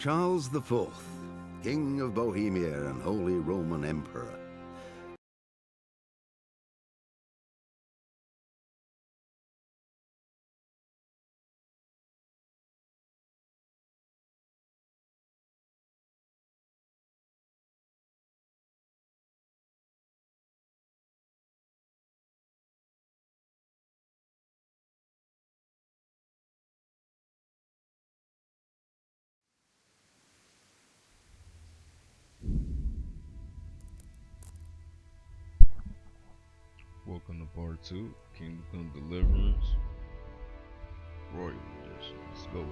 Charles IV, King of Bohemia and Holy Roman Emperor. Welcome to part 2, Kingdom Deliverance, Royal Edition. Let's go.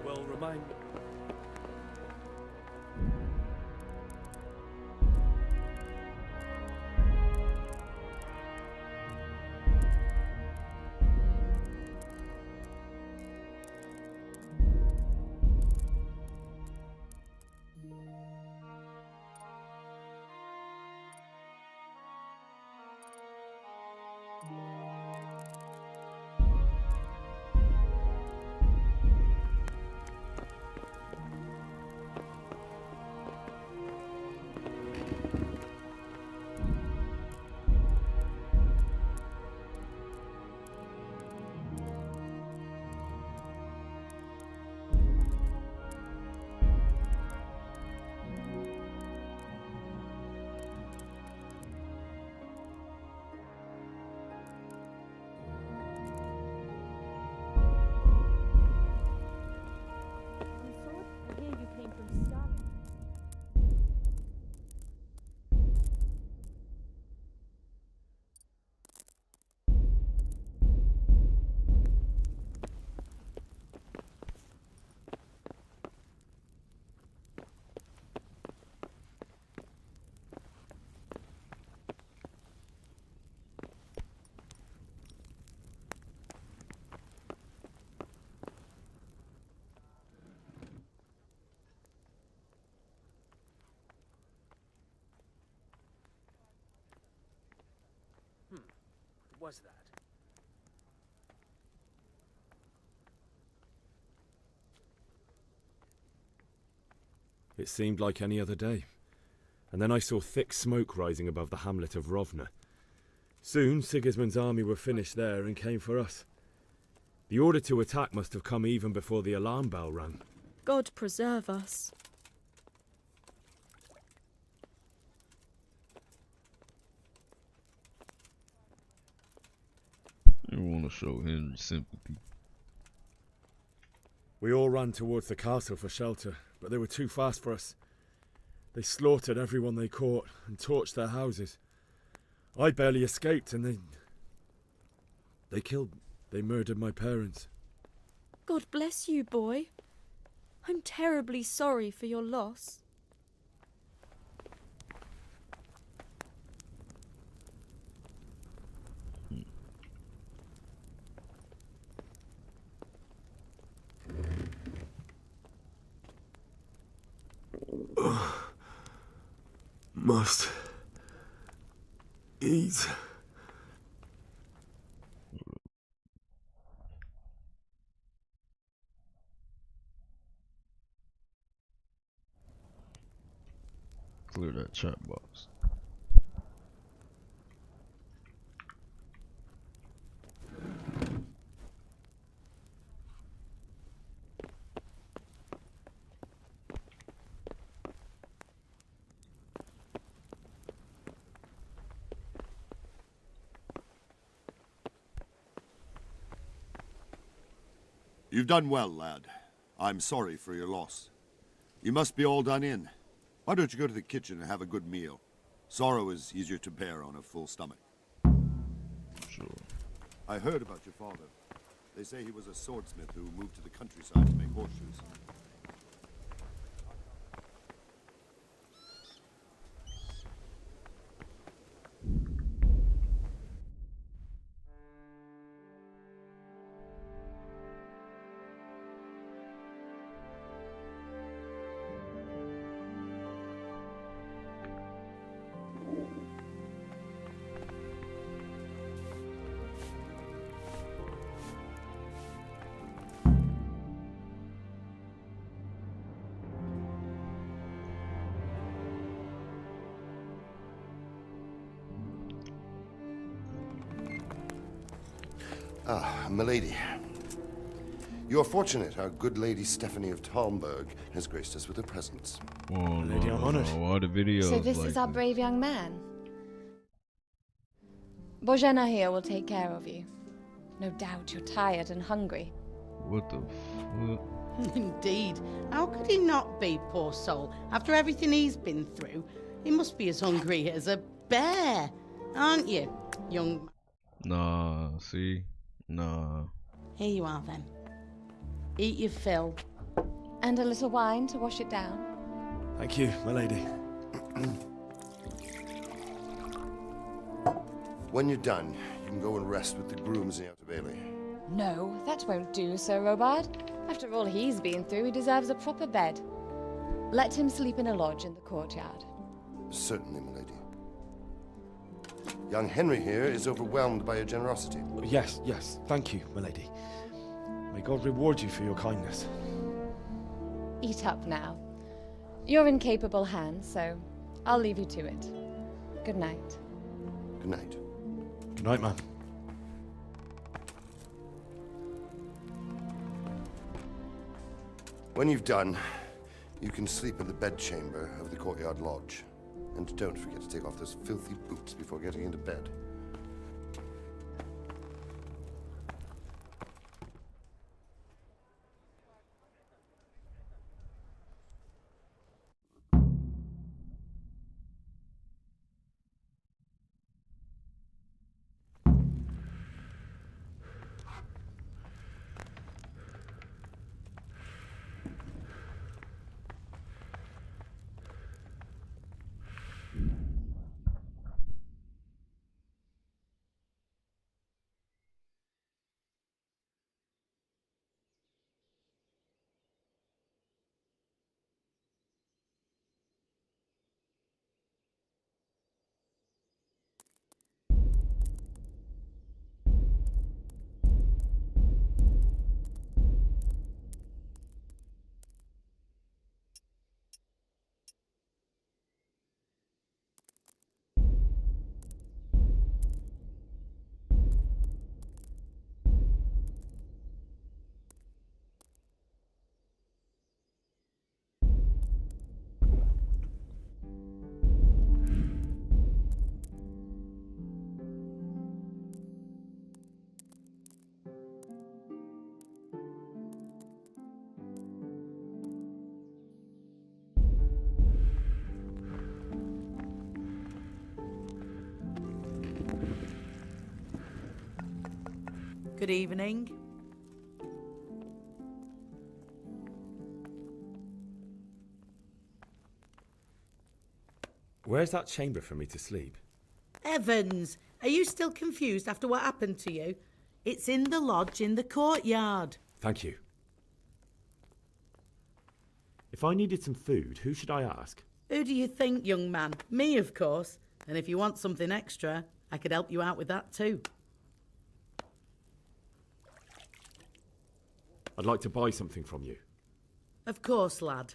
Well, remind me. Was that? It seemed like any other day, and then I saw thick smoke rising above the hamlet of Rovna. Soon Sigismund's army were finished there and came for us. The order to attack must have come even before the alarm bell rang. God preserve us. You want to show Henry sympathy. We all ran towards the castle for shelter, but they were too fast for us. They slaughtered everyone they caught and torched their houses. I barely escaped, and they murdered my parents. God bless you, boy. I'm terribly sorry for your loss. Must eat. Clear that chat box. You've done well, lad. I'm sorry for your loss. You must be all done in. Why don't you go to the kitchen and have a good meal? Sorrow is easier to bear on a full stomach. Sure. I heard about your father. They say he was a swordsmith who moved to the countryside to make horseshoes. Ah, milady. You are fortunate our good lady Stephanie of Talmberg has graced us with her presence. Well, Lady, I'm honoured. all the videos. So this like is our this. brave young man. Bojana here will take care of you. No doubt you're tired and hungry. What the fuck? Indeed. How could he not be, poor soul? After everything he's been through, he must be as hungry as a bear, aren't you, young... Nah, see? Nah. Here you are, then. Eat your fill. And a little wine to wash it down. Thank you, my lady. When you're done, you can go and rest with the grooms in the outer bailey. No, that won't do, Sir Robard. After all he's been through, he deserves a proper bed. Let him sleep in a lodge in the courtyard. Certainly, milady. Young Henry here is overwhelmed by your generosity. Yes, yes, thank you, my lady. May God reward you for your kindness. Eat up now. You're in capable hands, so I'll leave you to it. Good night. Good night. Good night, ma'am. When you've done, you can sleep in the bedchamber of the courtyard lodge. And don't forget to take off those filthy boots before getting into bed. Good evening. Where's that chamber for me to sleep? Evans, are you still confused after what happened to you? It's in the lodge in the courtyard. Thank you. If I needed some food, who should I ask? Who do you think, young man? Me, of course. And if you want something extra, I could help you out with that too. I'd like to buy something from you. Of course, lad.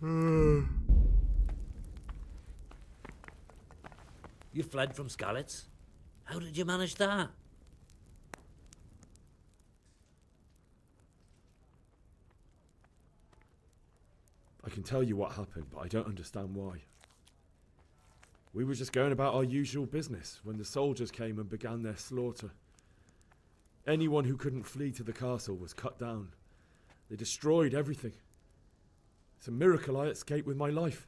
You fled from Skalitz? How did you manage that? I can tell you what happened, but I don't understand why. We were just going about our usual business when the soldiers came and began their slaughter. Anyone who couldn't flee to the castle was cut down. They destroyed everything. It's a miracle I escaped with my life.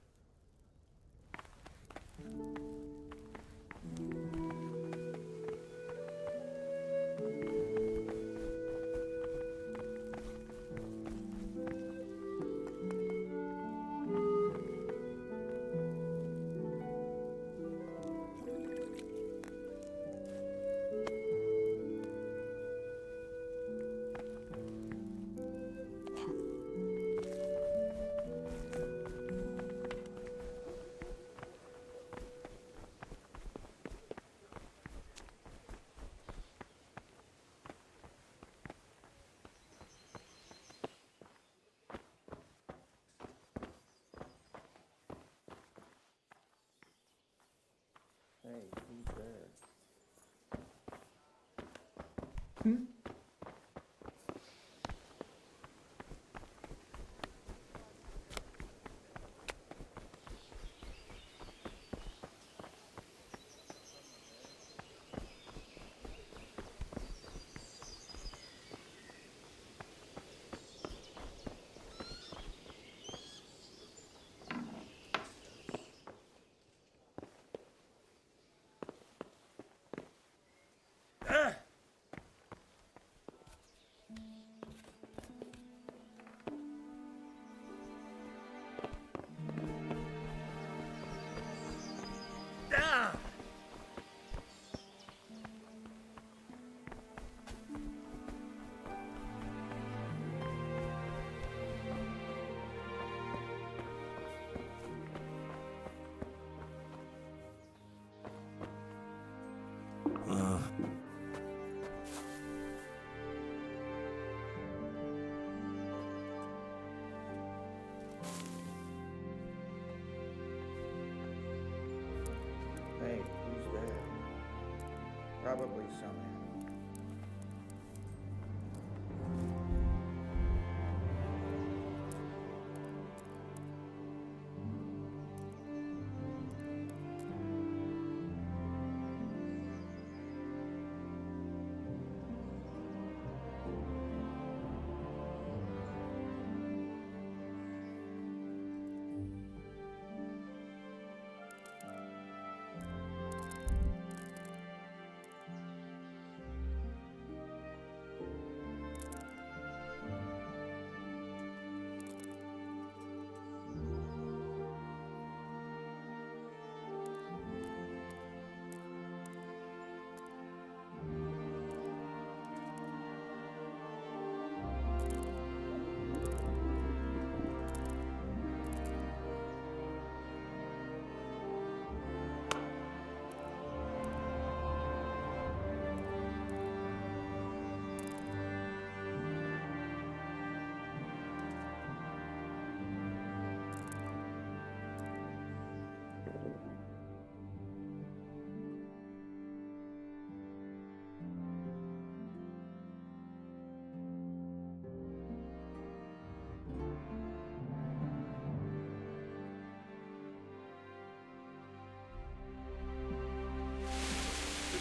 Hey, who's there? Probably someone.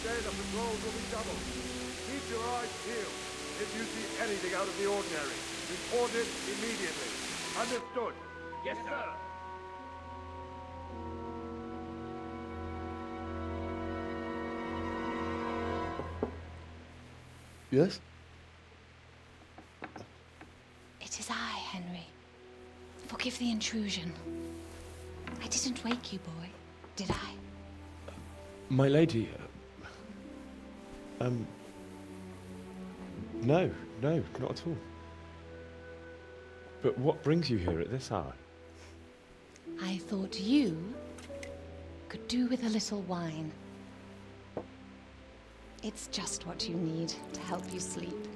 Today the patrols will be doubled. Keep your eyes peeled. If you see anything out of the ordinary, report it immediately. Understood? Yes, sir. Yes? It is I, Henry. Forgive the intrusion. I didn't wake you, boy, did I? My lady, no, not at all. But what brings you here at this hour? I thought you could do with a little wine. It's just what you need to help you sleep.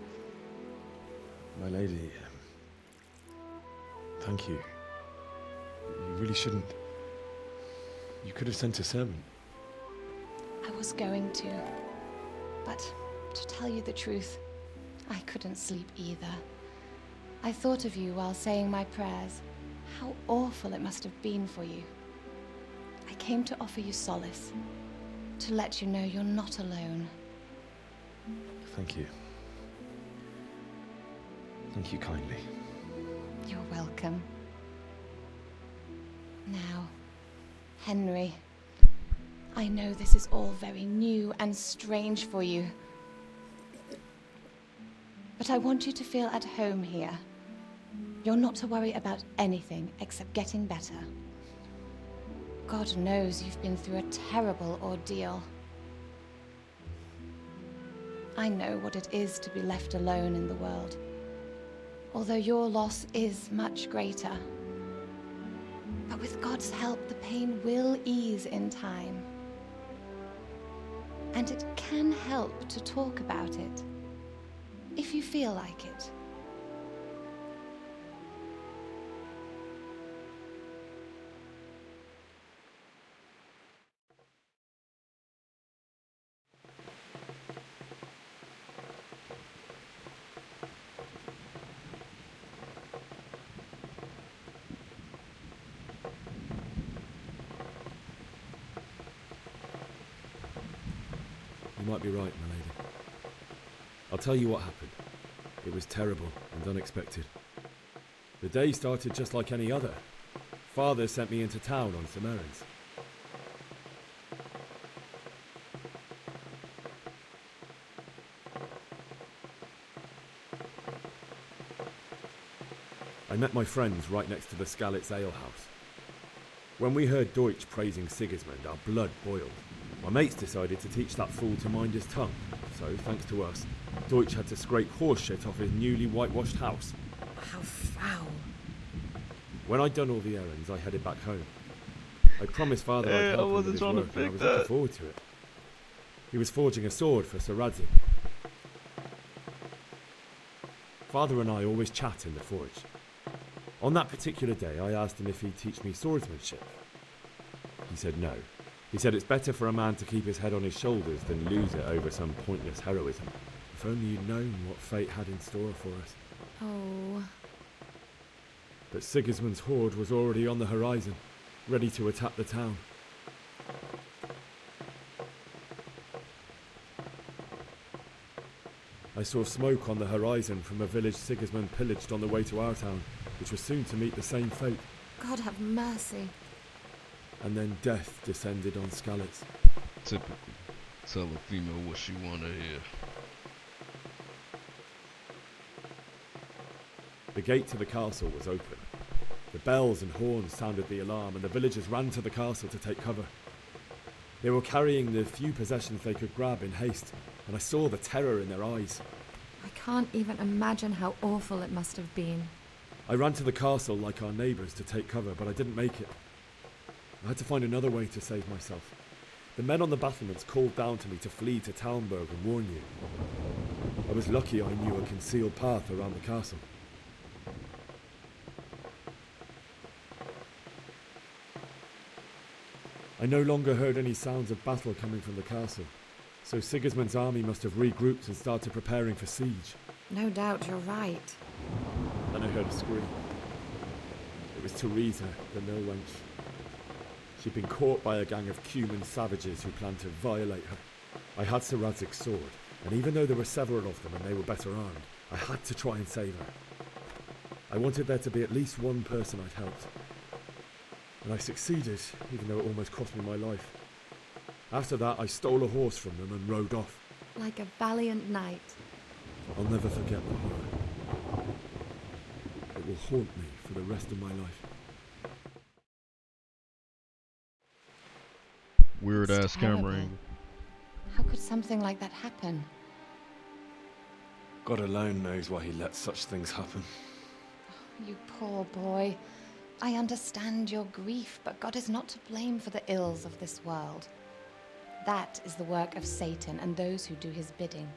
My lady, thank you. really shouldn't. You could have sent a servant. I was going to. But to tell you the truth, I couldn't sleep either. I thought of you while saying my prayers. How awful it must have been for you. I came to offer you solace. To let you know you're not alone. Thank you. Thank you kindly. You're welcome. Now, Henry, I know this is all very new and strange for you. But I want you to feel at home here. You're not to worry about anything except getting better. God knows you've been through a terrible ordeal. I know what it is to be left alone in the world, although your loss is much greater. But with God's help, the pain will ease in time. And it can help to talk about it, if you feel like it. You might be right, my lady. I'll tell you what happened. It was terrible and unexpected. The day started just like any other. Father sent me into town on some errands. I met my friends right next to the Skalitz ale house. When we heard Deutsch praising Sigismund, our blood boiled. My mates decided to teach that fool to mind his tongue, so, thanks to us, Deutsch had to scrape horse shit off his newly whitewashed house. How foul. When I'd done all the errands, I headed back home. I promised Father I'd help him with his work, and I was looking forward to it. He was forging a sword for Sir Radzig. Father and I always chat in the forge. On that particular day, I asked him if he'd teach me swordsmanship. He said no. He said it's better for a man to keep his head on his shoulders than lose it over some pointless heroism. If only you'd known what fate had in store for us. Oh. But Sigismund's horde was already on the horizon, ready to attack the town. I saw smoke on the horizon from a village Sigismund pillaged on the way to our town, which was soon to meet the same fate. God have mercy. And then death descended on Skalitz. Typical. Tell a female what she wanna hear. The gate to the castle was open. The bells and horns sounded the alarm, and the villagers ran to the castle to take cover. They were carrying the few possessions they could grab in haste, and I saw the terror in their eyes. I can't even imagine how awful it must have been. I ran to the castle like our neighbours to take cover, but I didn't make it. I had to find another way to save myself. The men on the battlements called down to me to flee to Talmberg and warn you. I was lucky I knew a concealed path around the castle. I no longer heard any sounds of battle coming from the castle, so Sigismund's army must have regrouped and started preparing for siege. No doubt you're right. Then I heard a scream. It was Teresa, the mill wench. She'd been caught by a gang of Cuman savages who planned to violate her. I had Sir Radzig's sword, and even though there were several of them and they were better armed, I had to try and save her. I wanted there to be at least one person I'd helped. And I succeeded, even though it almost cost me my life. After that, I stole a horse from them and rode off. Like a valiant knight. I'll never forget the horror. It will haunt me for the rest of my life. Weird ass camera angle. How could something like that happen? God alone knows why he lets such things happen. Oh, you poor boy. I understand your grief, but God is not to blame for the ills of this world. That is the work of Satan and those who do his bidding.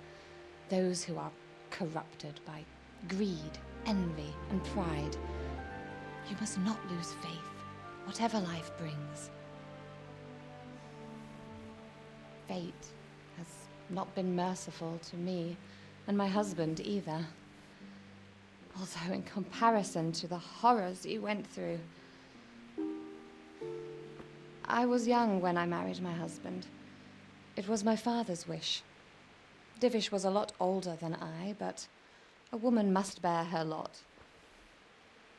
Those who are corrupted by greed, envy, and pride. You must not lose faith, whatever life brings. Fate has not been merciful to me, and my husband either. Although in comparison to the horrors he went through. I was young when I married my husband. It was my father's wish. Divish was a lot older than I, but a woman must bear her lot.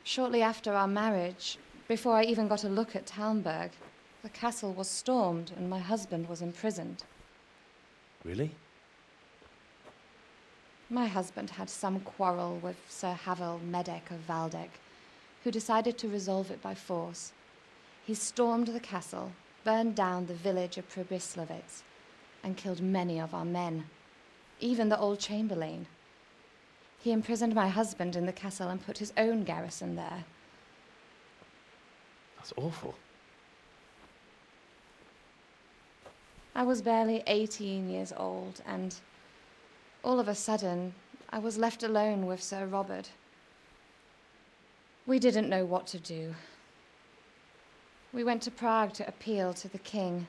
Shortly after our marriage, before I even got a look at Talmberg, the castle was stormed and my husband was imprisoned. Really? My husband had some quarrel with Sir Havel Medek of Valdek, who decided to resolve it by force. He stormed the castle, burned down the village of Probislavitz, and killed many of our men, even the old chamberlain. He imprisoned my husband in the castle and put his own garrison there. That's awful. I was barely 18 years old, and all of a sudden, I was left alone with Sir Robert. We didn't know what to do. We went to Prague to appeal to the king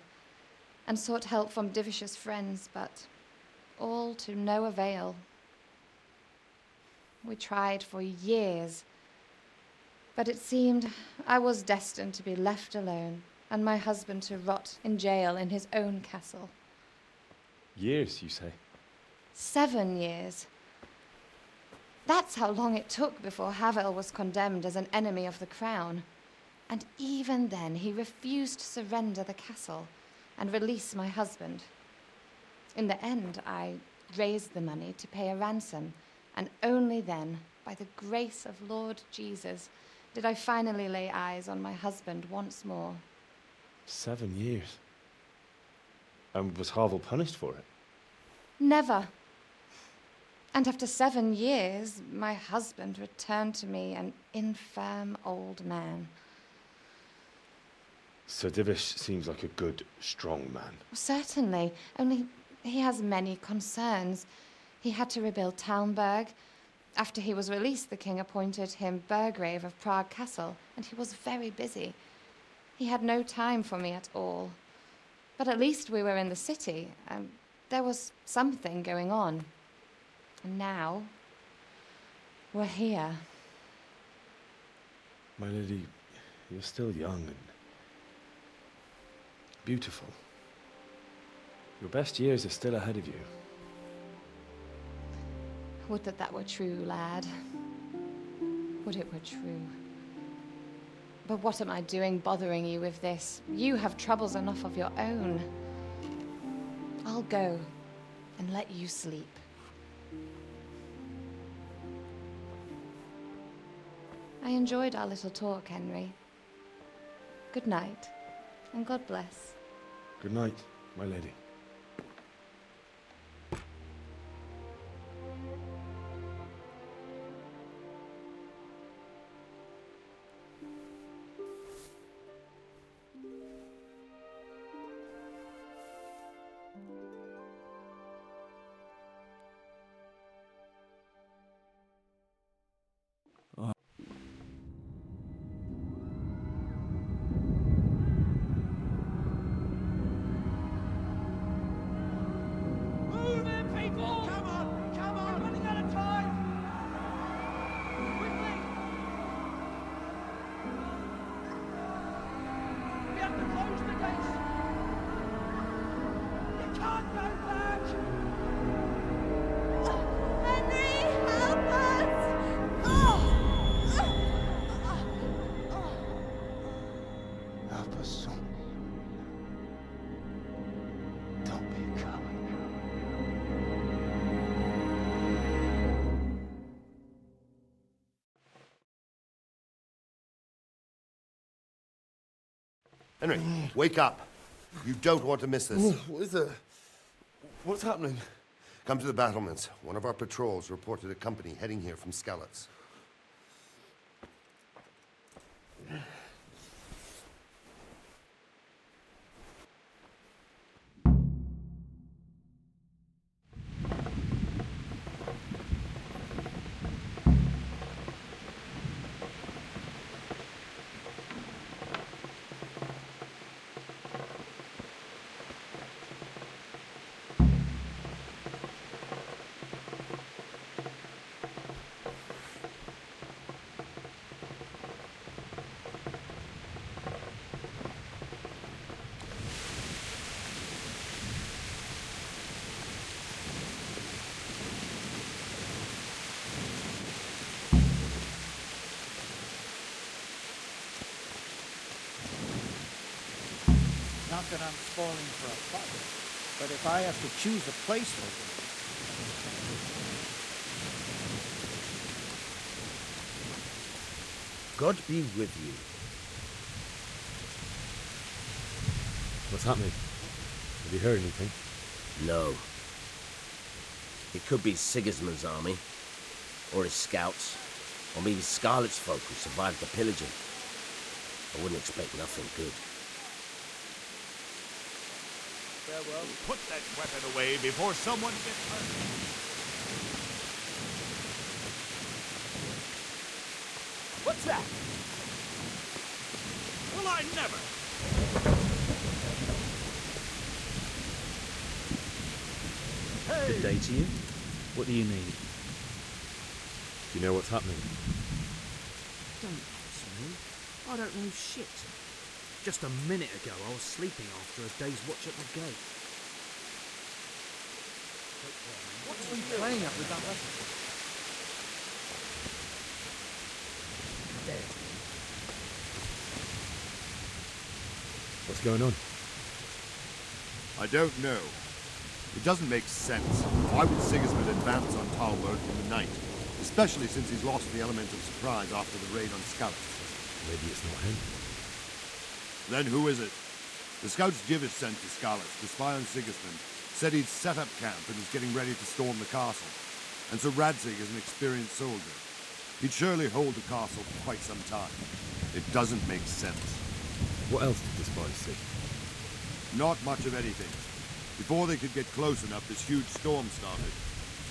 and sought help from Divish's friends, but all to no avail. We tried for years, but it seemed I was destined to be left alone and my husband to rot in jail in his own castle. Years, you say? 7 years. That's how long it took before Havel was condemned as an enemy of the crown. And even then, he refused to surrender the castle and release my husband. In the end, I raised the money to pay a ransom, and only then, by the grace of Lord Jesus, did I finally lay eyes on my husband once more. 7 years? And was Havel punished for it? Never. And after 7 years, my husband returned to me an infirm old man. Sir Divish seems like a good, strong man. Certainly, only he has many concerns. He had to rebuild Talmberg. After he was released, the king appointed him Burgrave of Prague Castle, and he was very busy. He had no time for me at all. But at least we were in the city, and there was something going on. And now, we're here. My lady, you're still young and beautiful. Your best years are still ahead of you. Would that that were true, lad. Would it were true. But what am I doing bothering you with this? You have troubles enough of your own. I'll go and let you sleep. I enjoyed our little talk, Henry. Good night, and God bless. Good night, my lady. Henry, wake up. You don't want to miss this. What is it? What's happening? Come to the battlements. One of our patrols reported a company heading here from Skalitz. Not that I'm spoiling for a fight, but if I have to choose a place for them... God be with you. What's happening? Have you heard anything? No. It could be Sigismund's army, or his scouts, or maybe Scarlet's folk who survived the pillaging. I wouldn't expect nothing good. Farewell. Put that weapon away before someone gets hurt. What's that? Well, I never. Hey. Good day to you. What do you need? Do you know what's happening? Don't ask me. I don't know shit. Just a minute ago, I was sleeping after a day's watch at the gate. What's he playing at with that weapon? There. What's going on? I don't know. It doesn't make sense. Why would Sigismund advance on Talmberg in the night? Especially since he's lost the element of surprise after the raid on Skalitz. Maybe it's not him. Then who is it? The scouts Jivish sent to Skalitz to spy on Sigismund said he'd set up camp and was getting ready to storm the castle. And so Radzig is an experienced soldier. He'd surely hold the castle for quite some time. It doesn't make sense. What else did the spies see? Not much of anything. Before they could get close enough, this huge storm started.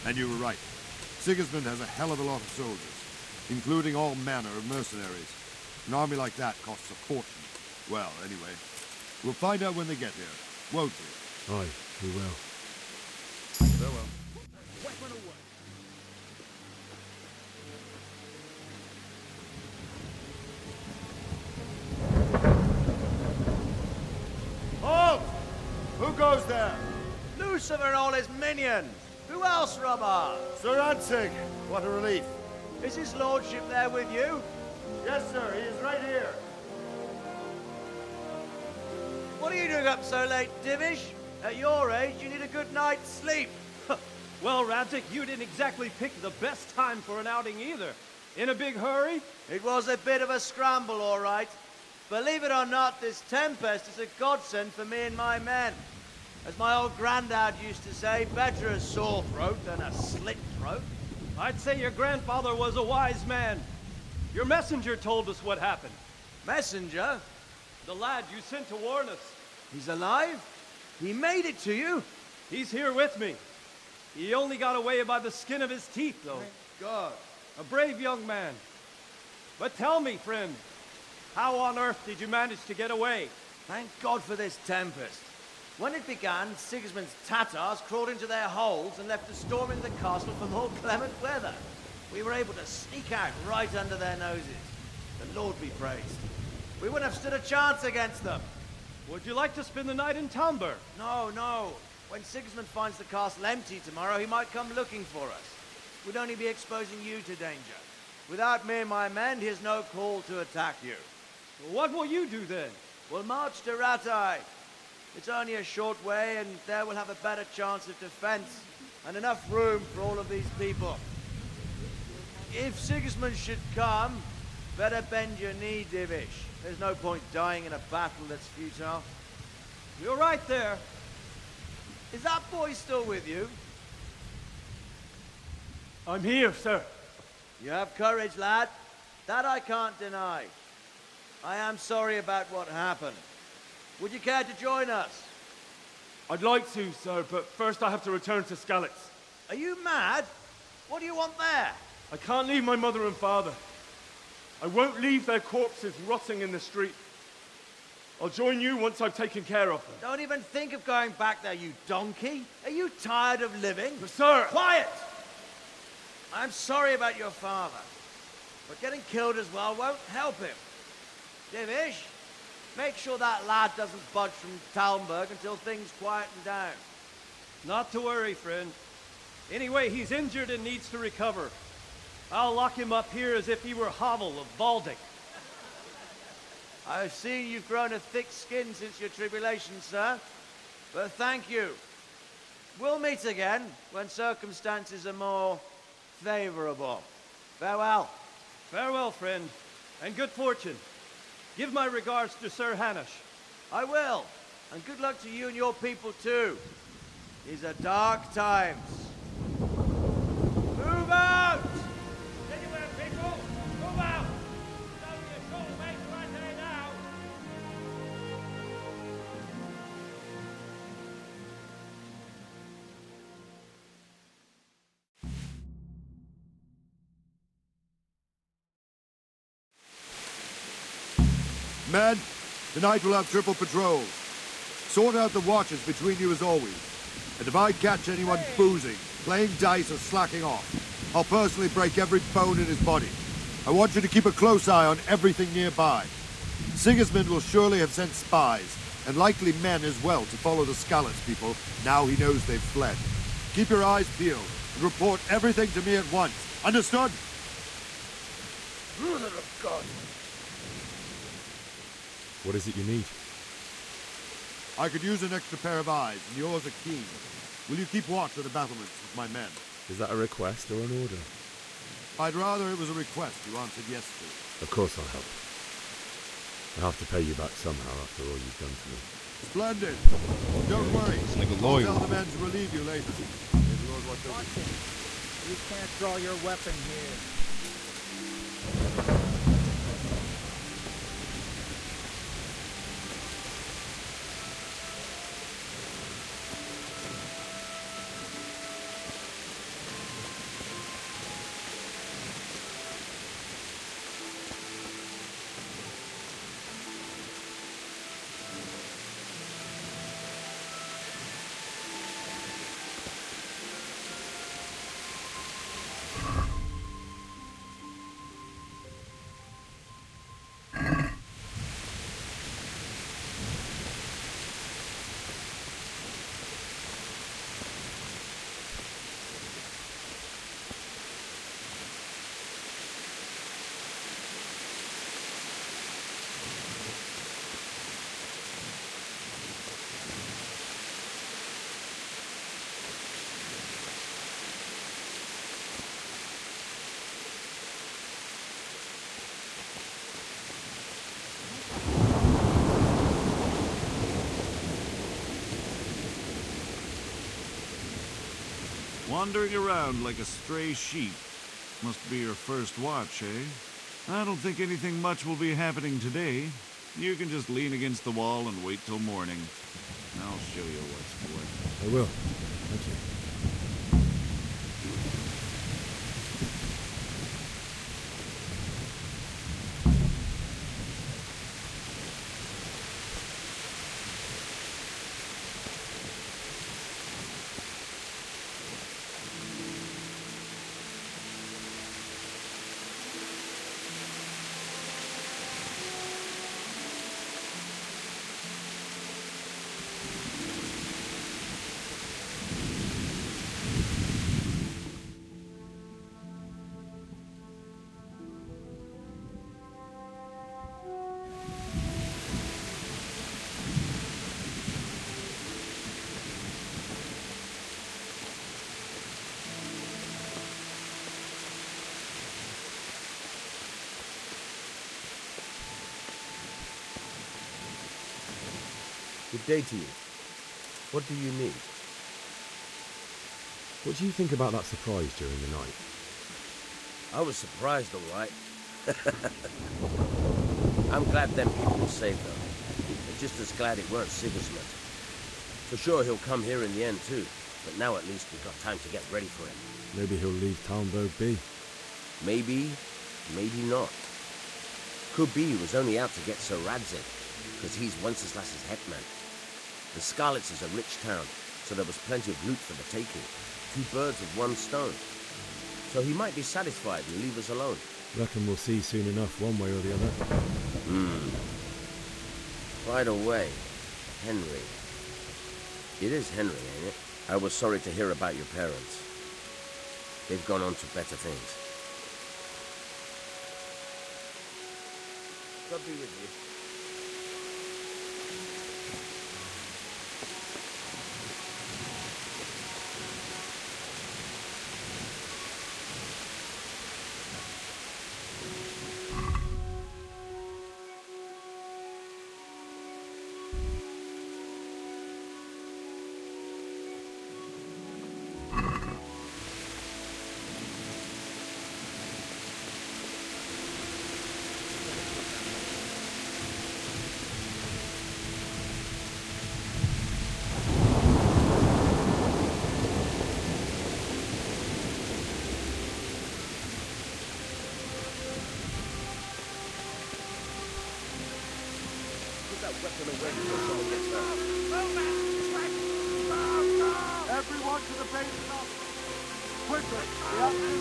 And you were right. Sigismund has a hell of a lot of soldiers, including all manner of mercenaries. An army like that costs a fortune. Well, anyway, we'll find out when they get here, won't we? Aye, we will. Farewell. Weapon away. Halt! Who goes there? Lucifer and all his minions. Who else, Robber? Sir Radzig. What a relief. Is his lordship there with you? Yes, sir. He is right here. What are you doing up so late, Divish? At your age, you need a good night's sleep. Well, Radzig, you didn't exactly pick the best time for an outing either. In a big hurry? It was a bit of a scramble, all right. Believe it or not, this tempest is a godsend for me and my men. As my old granddad used to say, better a sore throat than a slit throat. I'd say your grandfather was a wise man. Your messenger told us what happened. Messenger? The lad you sent to warn us. He's alive? He made it to you? He's here with me. He only got away by the skin of his teeth, though. Thank God. A brave young man. But tell me, friend, how on earth did you manage to get away? Thank God for this tempest. When it began, Sigismund's Tatars crawled into their holes and left us storming the castle for more clement weather. We were able to sneak out right under their noses. The Lord be praised. We wouldn't have stood a chance against them. Would you like to spend the night in Talmberg? No, no. When Sigismund finds the castle empty tomorrow, he might come looking for us. We'd only be exposing you to danger. Without me and my men, he has no call to attack you. What will you do then? We'll march to Ratai. It's only a short way, and there we'll have a better chance of defense, and enough room for all of these people. If Sigismund should come, better bend your knee, Divish. There's no point dying in a battle that's futile. You're right there. Is that boy still with you? I'm here, sir. You have courage, lad. That I can't deny. I am sorry about what happened. Would you care to join us? I'd like to, sir, but first I have to return to Skalitz. Are you mad? What do you want there? I can't leave my mother and father. I won't leave their corpses rotting in the street. I'll join you once I've taken care of them. Don't even think of going back there, you donkey. Are you tired of living? But sir! Quiet! I'm sorry about your father, but getting killed as well won't help him. Divish, make sure that lad doesn't budge from Talmberg until things quieten down. Not to worry, friend. Anyway, he's injured and needs to recover. I'll lock him up here as if he were Havel of Baldic. I've seen you've grown a thick skin since your tribulation, sir. But thank you. We'll meet again when circumstances are more favorable. Farewell. Farewell, friend, and good fortune. Give my regards to Sir Hanush. I will, and good luck to you and your people too. These are dark times. Move out! Anywhere, people! Move out! It's only a short way to right here now. Men, tonight we'll have triple patrols. Sort out the watches between you as always. And if I catch anyone boozing, playing dice or slacking off, I'll personally break every bone in his body. I want you to keep a close eye on everything nearby. Sigismund will surely have sent spies, and likely men as well, to follow the Skalitz people now he knows they've fled. Keep your eyes peeled and report everything to me at once. Understood? Mother of God. What is it you need? I could use an extra pair of eyes, and yours are keen. Will you keep watch of the battlements with my men? Is that a request or an order? I'd rather it was a request you answered yes to. Of course I'll help. I have to pay you back somehow after all you've done to me. Splendid. Don't worry. I'll tell the men to relieve you later. May the Lord watch over you. You can't draw your weapon here. Wandering around like a stray sheep. Must be your first watch, eh? I don't think anything much will be happening today. You can just lean against the wall and wait till morning. I'll show you what's what. I will. Thank you. Good day to you. What do you need? What do you think about that surprise during the night? I was surprised, all right. I'm glad them people were safe, though. I'm just as glad it weren't Sigismund. For sure he'll come here in the end, too. But now at least we've got time to get ready for him. Maybe he'll leave Talmberg be. Maybe, maybe not. Could be he was only out to get Sir Radzig, because he's Wenceslas's hetman. The Skalitz is a rich town, so there was plenty of loot for the taking. 2 birds with 1 stone. So he might be satisfied and leave us alone. Reckon we'll see soon enough, one way or the other. Right away, Henry. It is Henry, ain't it? I was sorry to hear about your parents. They've gone on to better things. God be with you. weapon away before someone gets hurt. Everyone to the base camp! Quicker! The outfit!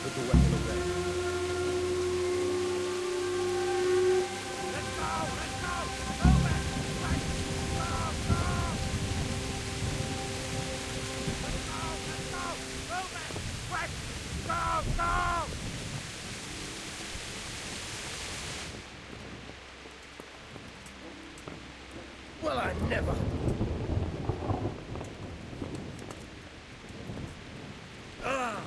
Put the weapon away. Let's go! Let's go! Well, I never. Ah!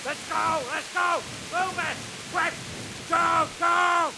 Let's go! Let's go! Move it! Quick! Go! Go!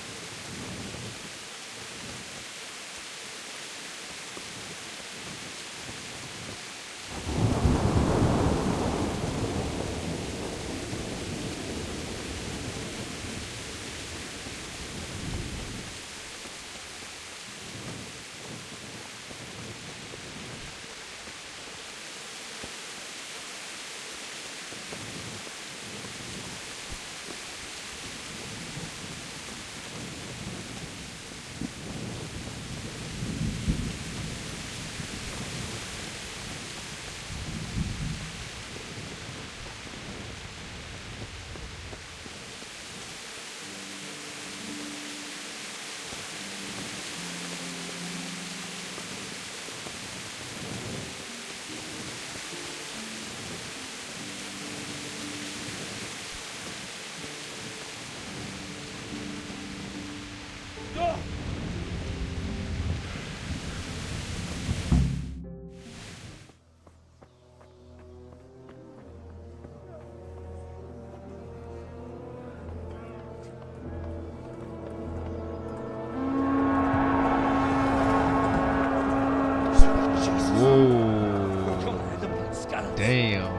Damn.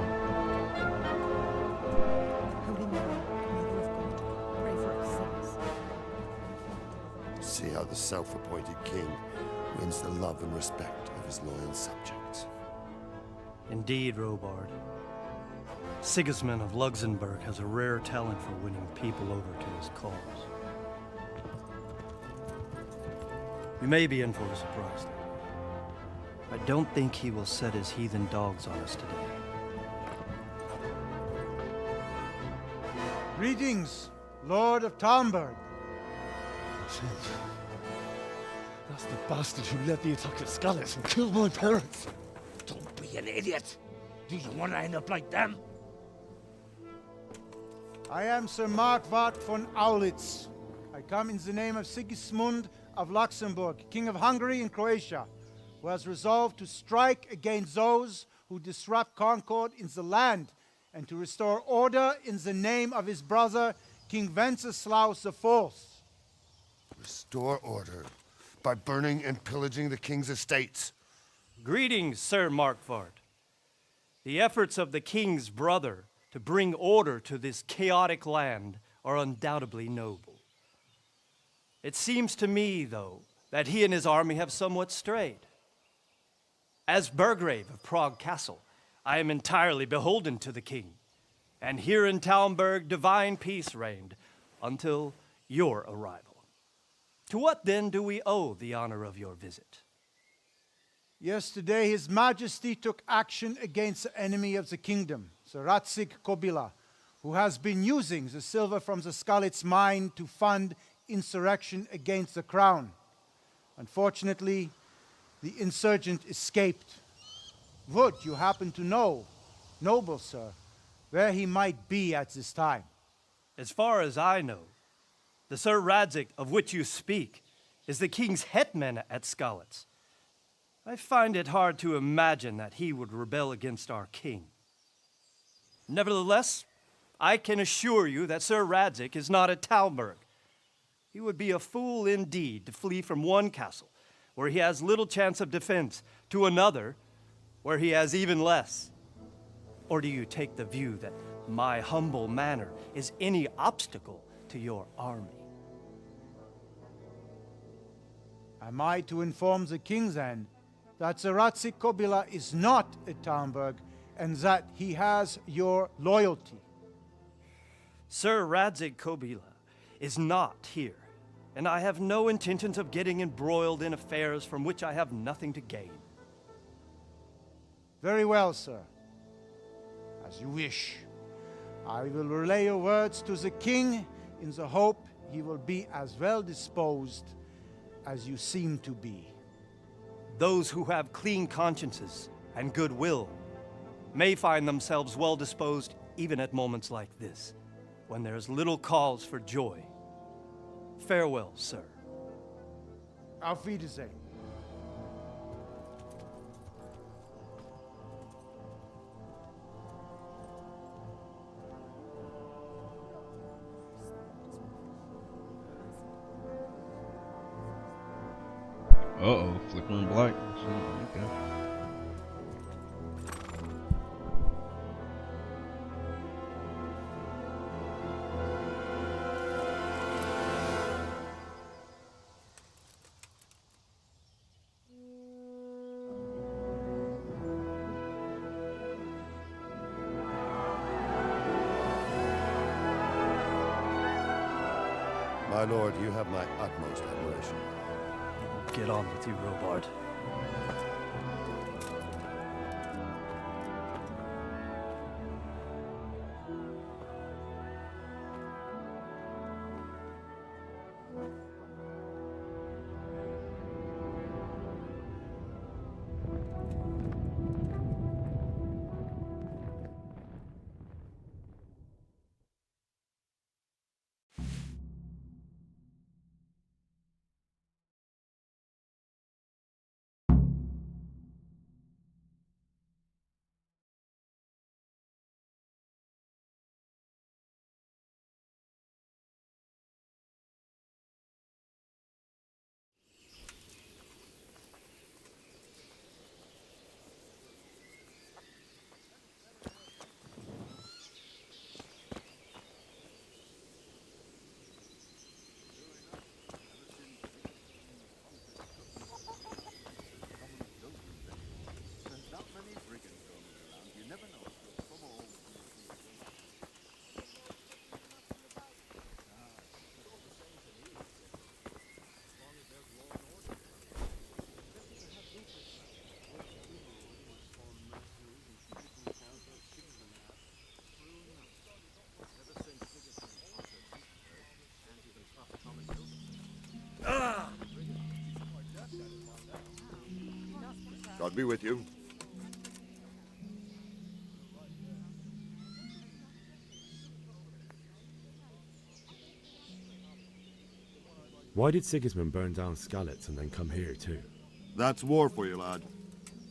See how the self-appointed king wins the love and respect of his loyal subjects. Indeed, Robard. Sigismund of Luxembourg has a rare talent for winning people over to his cause. You may be in for a surprise, though. I don't think he will set his heathen dogs on us today. Greetings, Lord of Talmberg. That's the bastard who led the attack at Skalitz and killed my parents. Don't be an idiot. Do you want to end up like them? I am Sir Markwart von Aulitz. I come in the name of Sigismund of Luxembourg, King of Hungary and Croatia, who has resolved to strike against those who disrupt concord in the land and to restore order in the name of his brother, King Wenceslas IV. Restore order by burning and pillaging the king's estates. Greetings, Sir Markwart. The efforts of the king's brother to bring order to this chaotic land are undoubtedly noble. It seems to me, though, that he and his army have somewhat strayed. As Burgrave of Prague Castle, I am entirely beholden to the king, and here in Talmberg divine peace reigned until your arrival. To what then do we owe the honor of your visit? Yesterday, His Majesty took action against the enemy of the kingdom, Sir Radzig Kobyla, who has been using the silver from the Skalitz mine to fund insurrection against the crown. Unfortunately, the insurgent escaped. Would you happen to know, noble sir, where he might be at this time? As far as I know, the Sir Radzig of which you speak is the king's hetman at Skalitz. I find it hard to imagine that he would rebel against our king. Nevertheless, I can assure you that Sir Radzig is not at Talmberg. He would be a fool indeed to flee from one castle, where he has little chance of defense, to another, where he has even less. Or do you take the view that my humble manner is any obstacle to your army? Am I to inform the king then that Sir Radzig Kobyla is not at Talmberg and that he has your loyalty. Sir Radzig Kobyla is not here, and I have no intentions of getting embroiled in affairs from which I have nothing to gain. Very well, sir. As you wish. I will relay your words to the king in the hope he will be as well disposed as you seem to be. Those who have clean consciences and goodwill may find themselves well disposed even at moments like this, when there is little cause for joy. Farewell, sir. Auf Wiedersehen. Uh-oh, flickering black. Okay. My lord, you have my utmost admiration. Get on with you, Robard. God be with you. Why did Sigismund burn down Skalitz and then come here too? That's war for you, lad.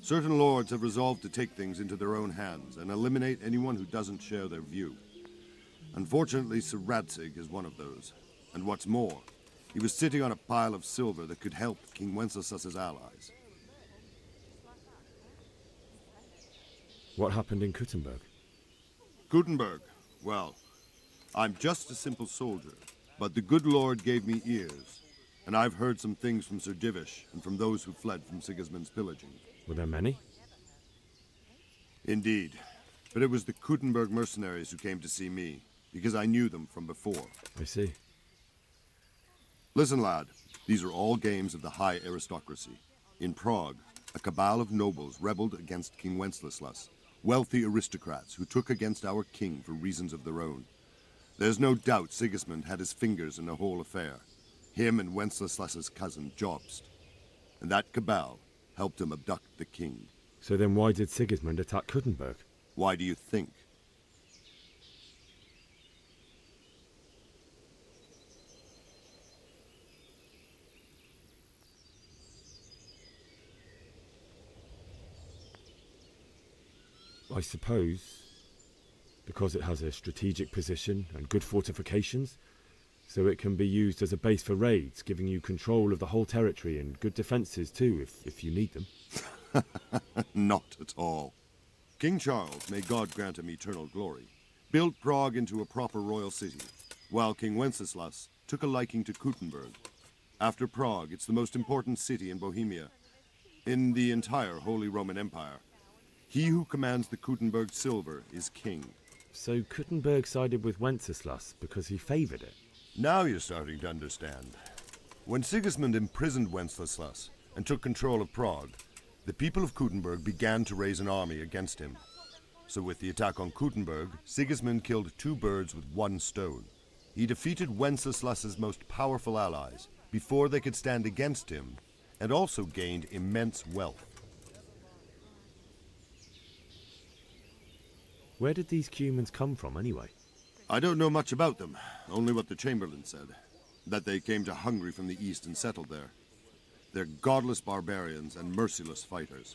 Certain lords have resolved to take things into their own hands and eliminate anyone who doesn't share their view. Unfortunately, Sir Radzig is one of those. And what's more, he was sitting on a pile of silver that could help King Wenceslas' allies. What happened in Kuttenberg? Kuttenberg? Well, I'm just a simple soldier, but the good Lord gave me ears, and I've heard some things from Sir Divish and from those who fled from Sigismund's pillaging. Were there many? Indeed, but it was the Kuttenberg mercenaries who came to see me, because I knew them from before. I see. Listen, lad, these are all games of the high aristocracy. In Prague, a cabal of nobles rebelled against King Wenceslas, wealthy aristocrats who took against our king for reasons of their own. There's no doubt Sigismund had his fingers in the whole affair. Him and Wenceslas's cousin, Jobst. And that cabal helped him abduct the king. So then why did Sigismund attack Kuttenberg? Why do you think? I suppose because it has a strategic position and good fortifications, so it can be used as a base for raids, giving you control of the whole territory and good defences too, if you need them. Not at all. King Charles, may God grant him eternal glory, built Prague into a proper royal city, while King Wenceslas took a liking to Kuttenberg. After Prague, it's the most important city in Bohemia. in the entire Holy Roman Empire. He who commands the Kuttenberg silver is king. So Kuttenberg sided with Wenceslas because he favoured it? Now you're starting to understand. When Sigismund imprisoned Wenceslas and took control of Prague, the people of Kuttenberg began to raise an army against him. So with the attack on Kuttenberg, Sigismund killed 2 birds with 1 stone. He defeated Wenceslas's most powerful allies before they could stand against him, and also gained immense wealth. Where did these Cumans come from, anyway? I don't know much about them, only what the Chamberlain said. That they came to Hungary from the east and settled there. They're godless barbarians and merciless fighters.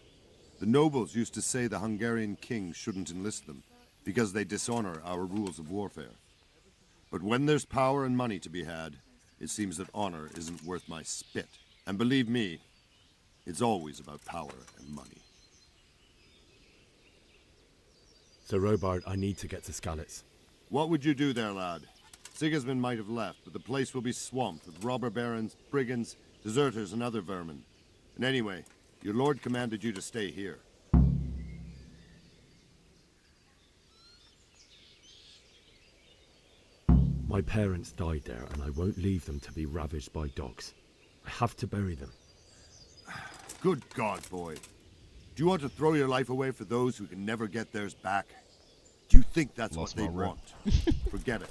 The nobles used to say the Hungarian king shouldn't enlist them, because they dishonor our rules of warfare. But when there's power and money to be had, it seems that honor isn't worth my spit. And believe me, it's always about power and money. So, Robard, I need to get to Skalitz. What would you do there, lad? Sigismund might have left, but the place will be swamped with robber barons, brigands, deserters, and other vermin. And anyway, your lord commanded you to stay here. My parents died there, and I won't leave them to be ravaged by dogs. I have to bury them. Good God, boy. Do you want to throw your life away for those who can never get theirs back? Do you think that's what they want? Forget it.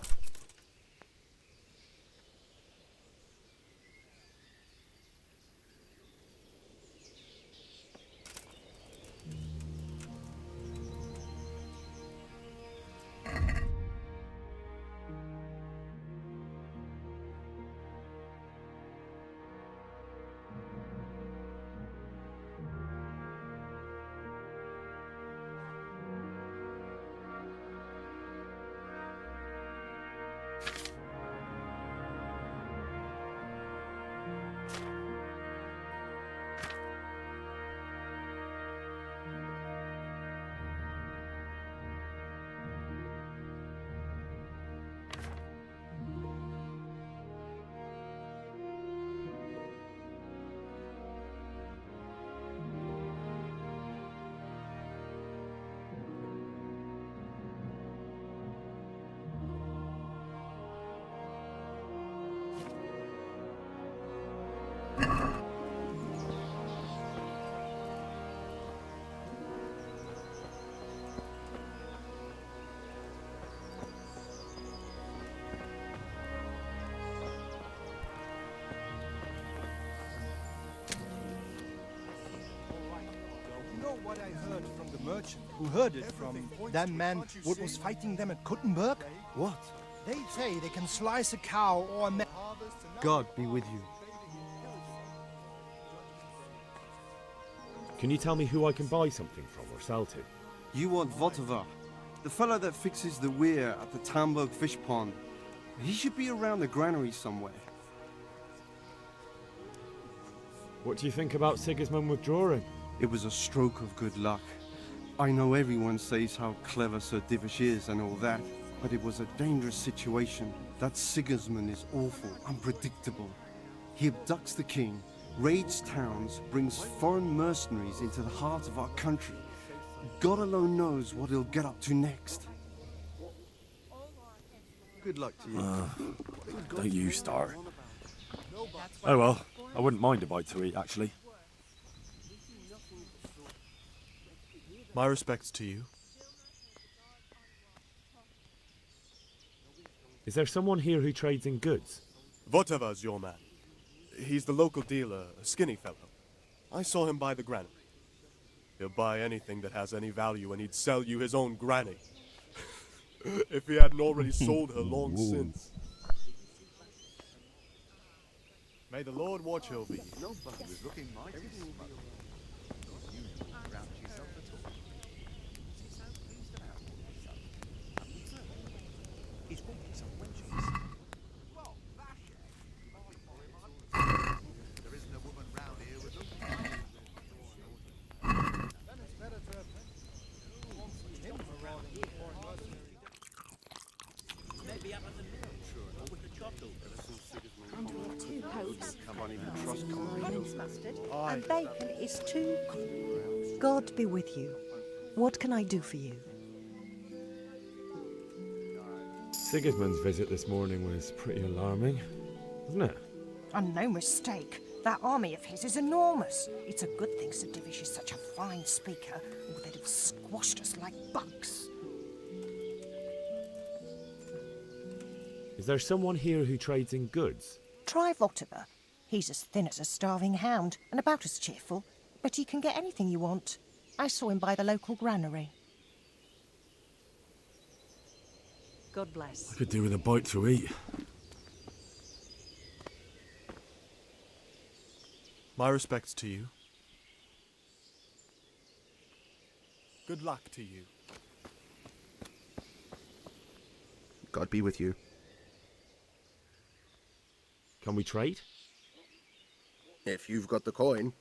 What I heard from the merchant who heard it from that man what was fighting them at Kuttenberg? What? They say they can slice a cow or a man. God be with you. Can you tell me who I can buy something from or sell to? You want Votova, the fellow that fixes the weir at the Talmberg fish pond. He should be around the granary somewhere. What do you think about Sigismund withdrawing? It was a stroke of good luck. I know everyone says how clever Sir Divish is and all that, but it was a dangerous situation. That Sigismund is awful, unpredictable. He abducts the king, raids towns, brings foreign mercenaries into the heart of our country. God alone knows what he'll get up to next. Good luck to you. Don't you start. Oh well, I wouldn't mind a bite to eat, actually. My respects to you. Is there someone here who trades in goods? Votova's your man. He's the local dealer, a skinny fellow. I saw him buy the granary. He'll buy anything that has any value, and he'd sell you his own granny. If he hadn't already sold her long since. May the Lord watch over you. Nobody was looking mighty smug. You grouch yourself at all. He's so pleased about himself. He's bought some wenches. Well, there isn't a woman round here with them. Then it's better to have him around here. Maybe up at the mill, or with the chotto. Two popes. Can't even trust Chinese mustard, and bacon is 2. God be with you. What can I do for you? Sigismund's visit this morning was pretty alarming, wasn't it? And no mistake. That army of his is enormous. It's a good thing Sir Divish is such a fine speaker, or they'd have squashed us like bugs. Is there someone here who trades in goods? Try Vortimer. He's as thin as a starving hound, and about as cheerful, but he can get anything you want. I saw him by the local granary. God bless. I could do with a bite to eat. My respects to you. Good luck to you. God be with you. Can we trade? If you've got the coin.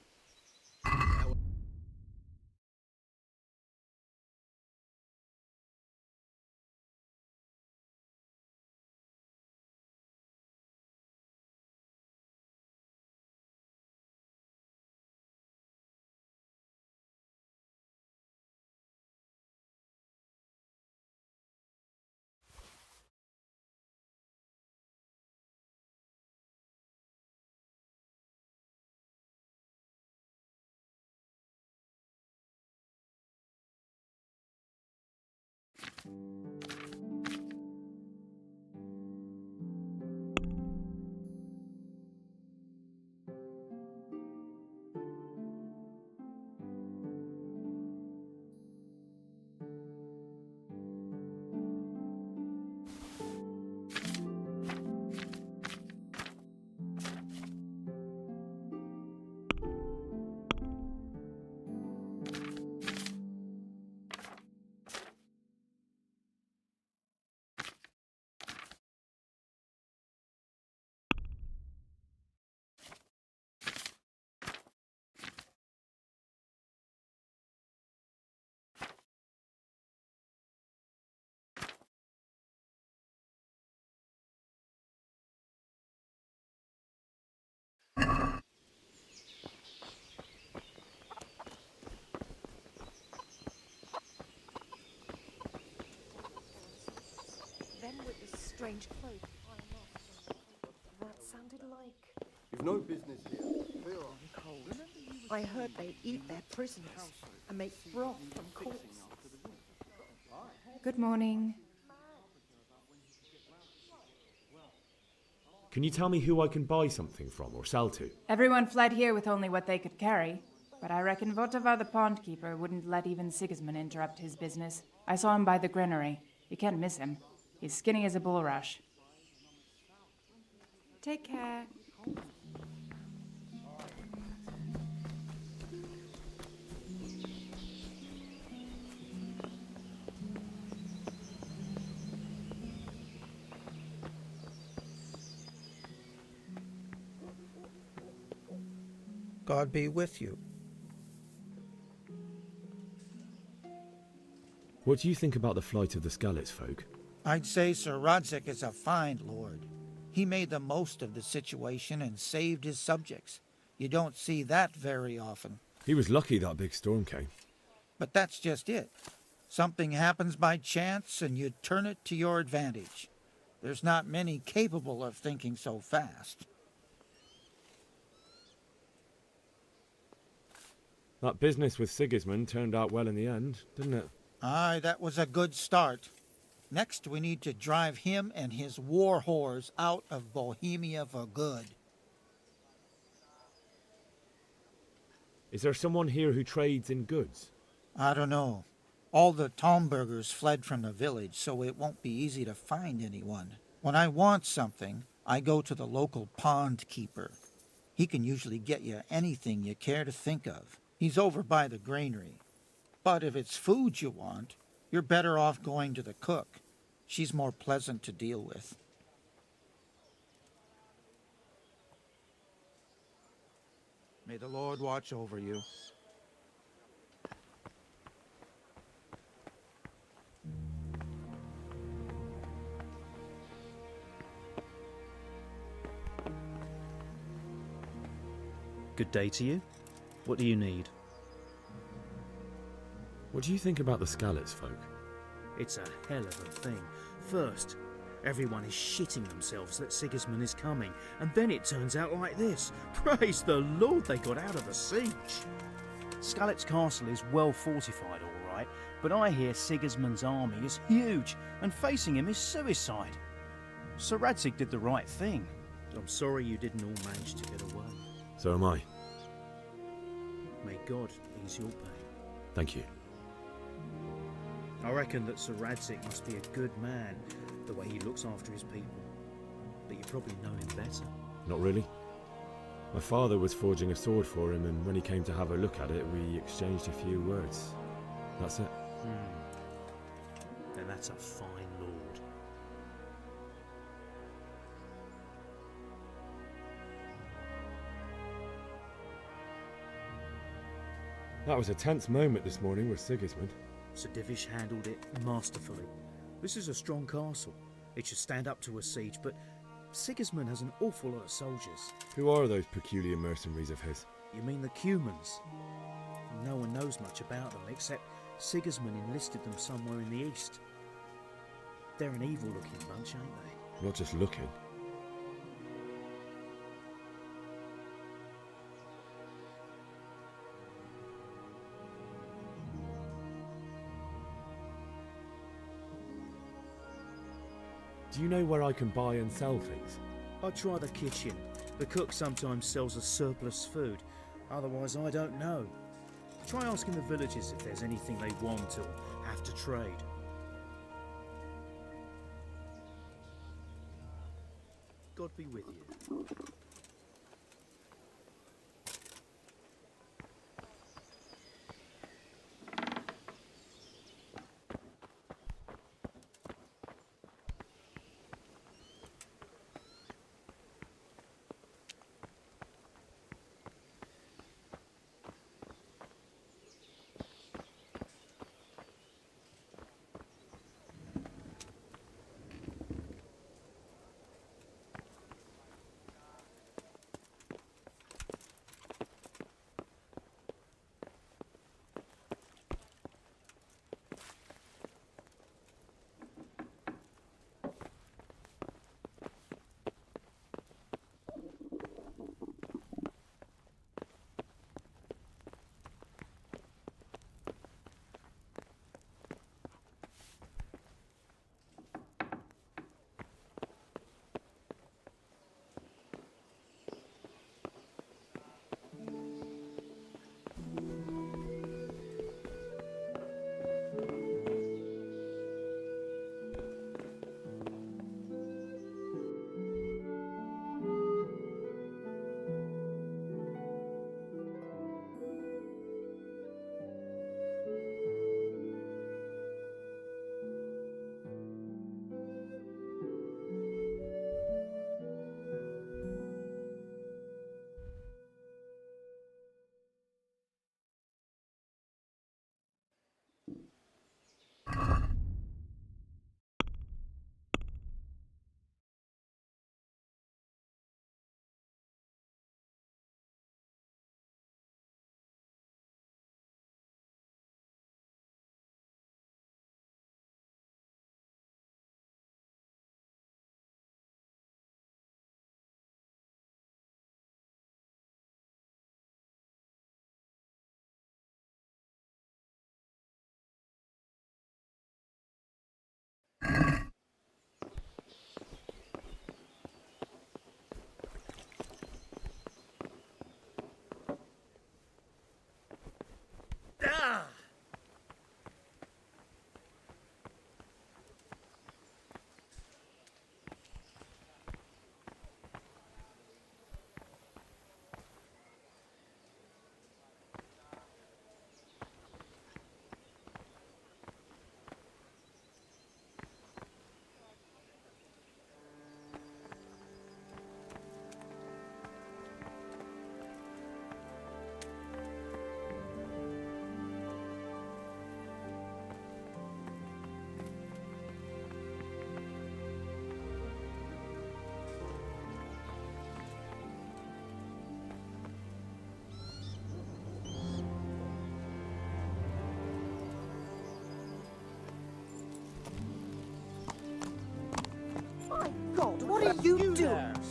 Then with the strange cloak. That sounded like... You've no business here. Clear off. Cold. I heard they eat their prisoners and make broth from corpses. Good morning. Can you tell me who I can buy something from or sell to? Everyone fled here with only what they could carry, but I reckon Vortimer the pond keeper wouldn't let even Sigismund interrupt his business. I saw him by the granary. You can't miss him. He's skinny as a bulrush. Take care. God be with you. What do you think about the flight of the Skalitz folk? I'd say Sir Radzig is a fine lord. He made the most of the situation and saved his subjects. You don't see that very often. He was lucky that big storm came. But that's just it. Something happens by chance and you turn it to your advantage. There's not many capable of thinking so fast. That business with Sigismund turned out well in the end, didn't it? Aye, that was a good start. Next, we need to drive him and his war whores out of Bohemia for good. Is there someone here who trades in goods? I don't know. All the Talmbergers fled from the village, so it won't be easy to find anyone. When I want something, I go to the local pond keeper. He can usually get you anything you care to think of. He's over by the granary. But if it's food you want, you're better off going to the cook. She's more pleasant to deal with. May the Lord watch over you. Good day to you. What do you need? What do you think about the Skalitz folk? It's a hell of a thing. First, everyone is shitting themselves that Sigismund is coming, and then it turns out like this. Praise the Lord they got out of the siege. Skalitz Castle is well fortified, all right, but I hear Sigismund's army is huge, and facing him is suicide. Sir Radzig did the right thing. I'm sorry you didn't all manage to get away. So am I. May God ease your pain. Thank you. I reckon that Sir Radzig must be a good man, the way he looks after his people. But you probably know him better. Not really. My father was forging a sword for him, and when he came to have a look at it, we exchanged a few words. That's it. Then that's a fine lord. That was a tense moment this morning with Sigismund. Sir Divish handled it masterfully. This is a strong castle. It should stand up to a siege, but Sigismund has an awful lot of soldiers. Who are those peculiar mercenaries of his? You mean the Cumans? No one knows much about them, except Sigismund enlisted them somewhere in the east. They're an evil-looking bunch, ain't they? Not just looking. Do you know where I can buy and sell things? I try the kitchen. The cook sometimes sells us surplus food. Otherwise, I don't know. Try asking the villagers if there's anything they want or have to trade. God be with you.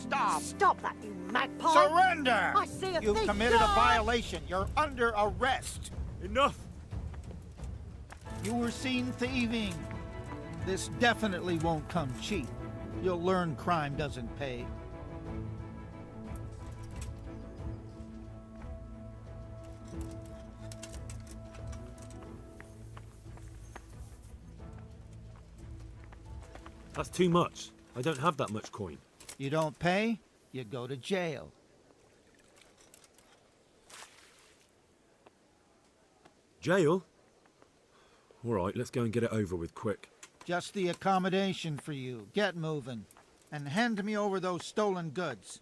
stop! Stop that, you magpie! Surrender! I see a You've thief. committed a Die! violation. You're under arrest. Enough! You were seen thieving. This definitely won't come cheap. You'll learn crime doesn't pay. That's too much. I don't have that much coin. You don't pay, you go to jail. Jail? All right, let's go and get it over with quick. Just the accommodation for you. Get moving. And hand me over those stolen goods.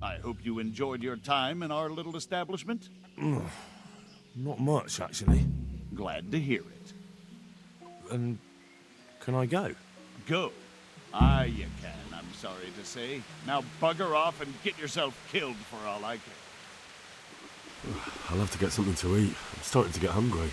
I hope you enjoyed your time in our little establishment. Not much, actually. Glad to hear it. And can I go? Go? Aye, you can, I'm sorry to say. Now bugger off and get yourself killed for all I care. I'll have to get something to eat. I'm starting to get hungry.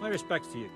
My respects to you.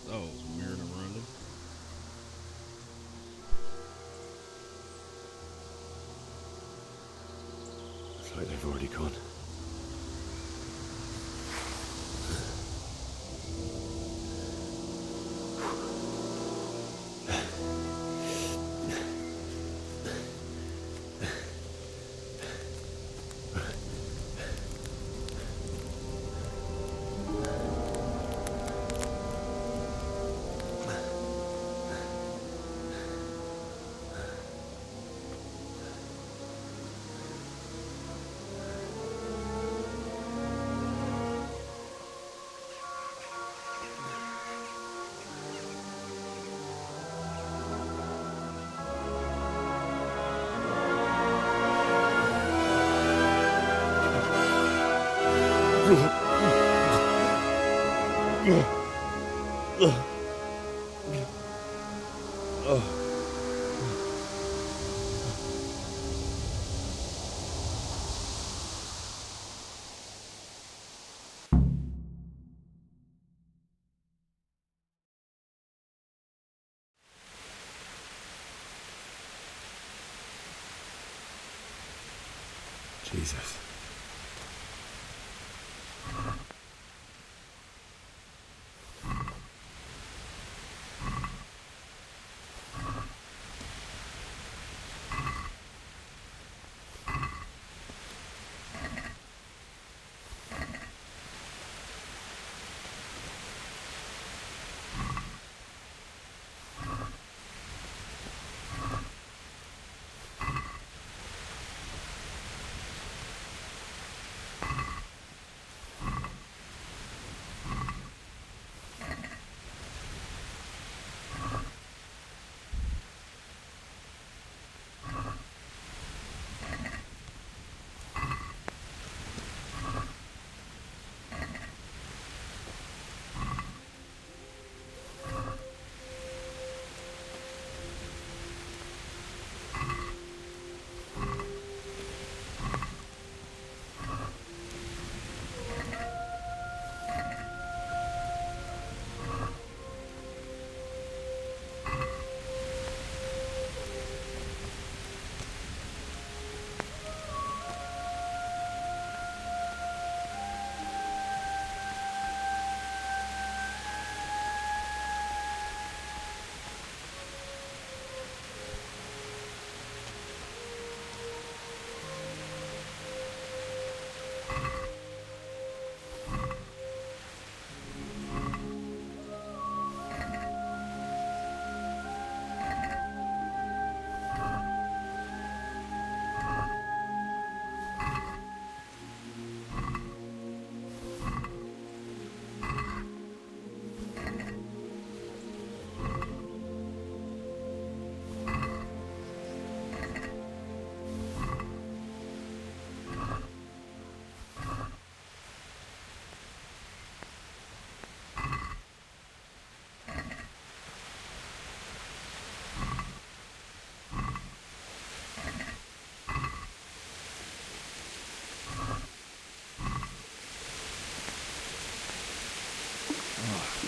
That was weird and random. It's like they've already gone. Jesus.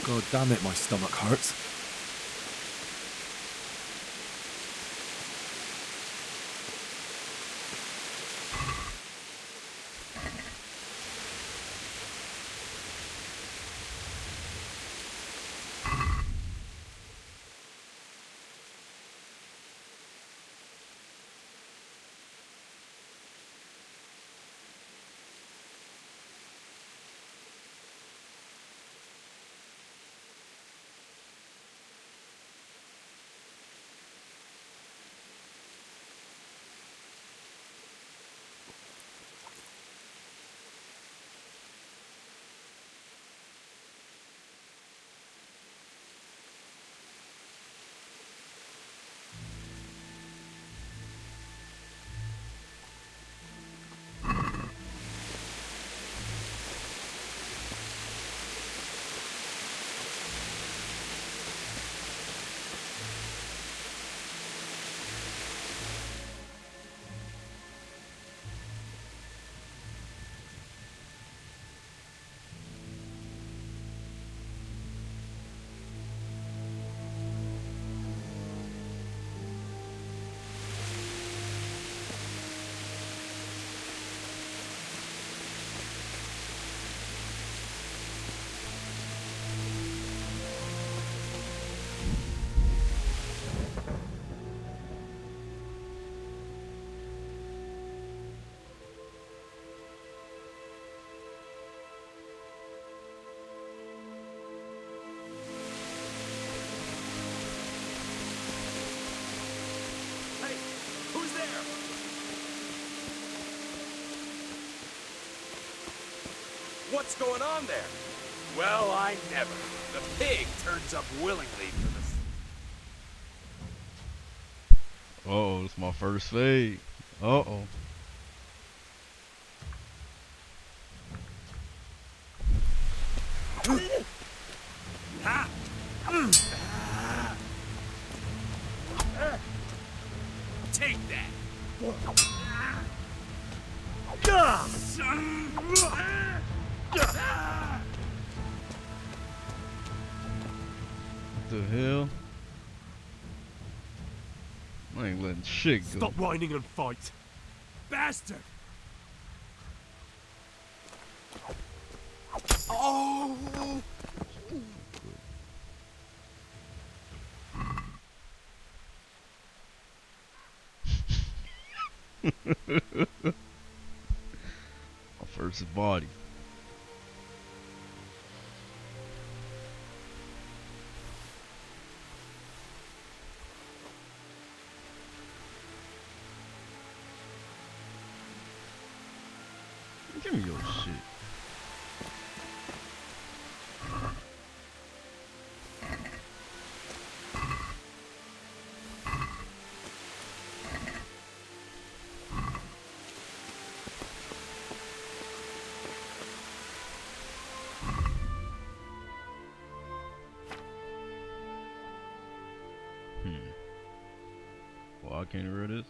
God damn it, my stomach hurts. What's going on there? Well, I never. The pig turns up willingly for the... Uh-oh, it's my first fade. Uh-oh. Take that! What the hell? I ain't letting shit go. Stop whining and fight. Bastard! Oh! My first body. Give me your shit. Well, I can't read this.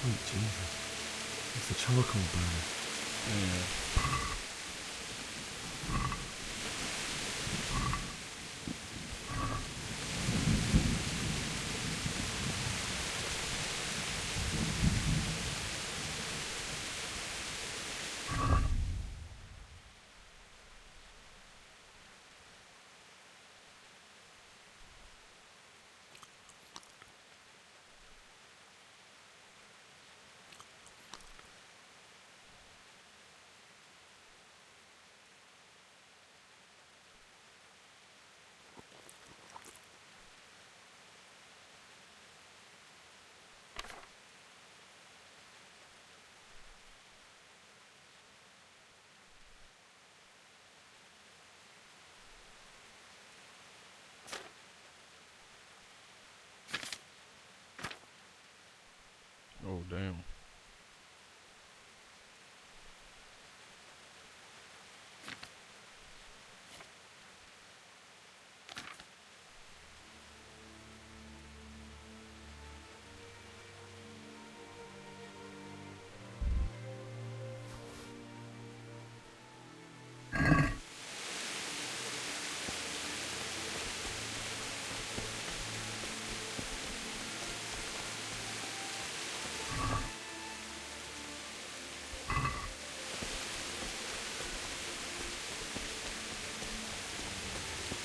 Sweet Jesus. It's the charcoal burner. Yeah. Oh, damn.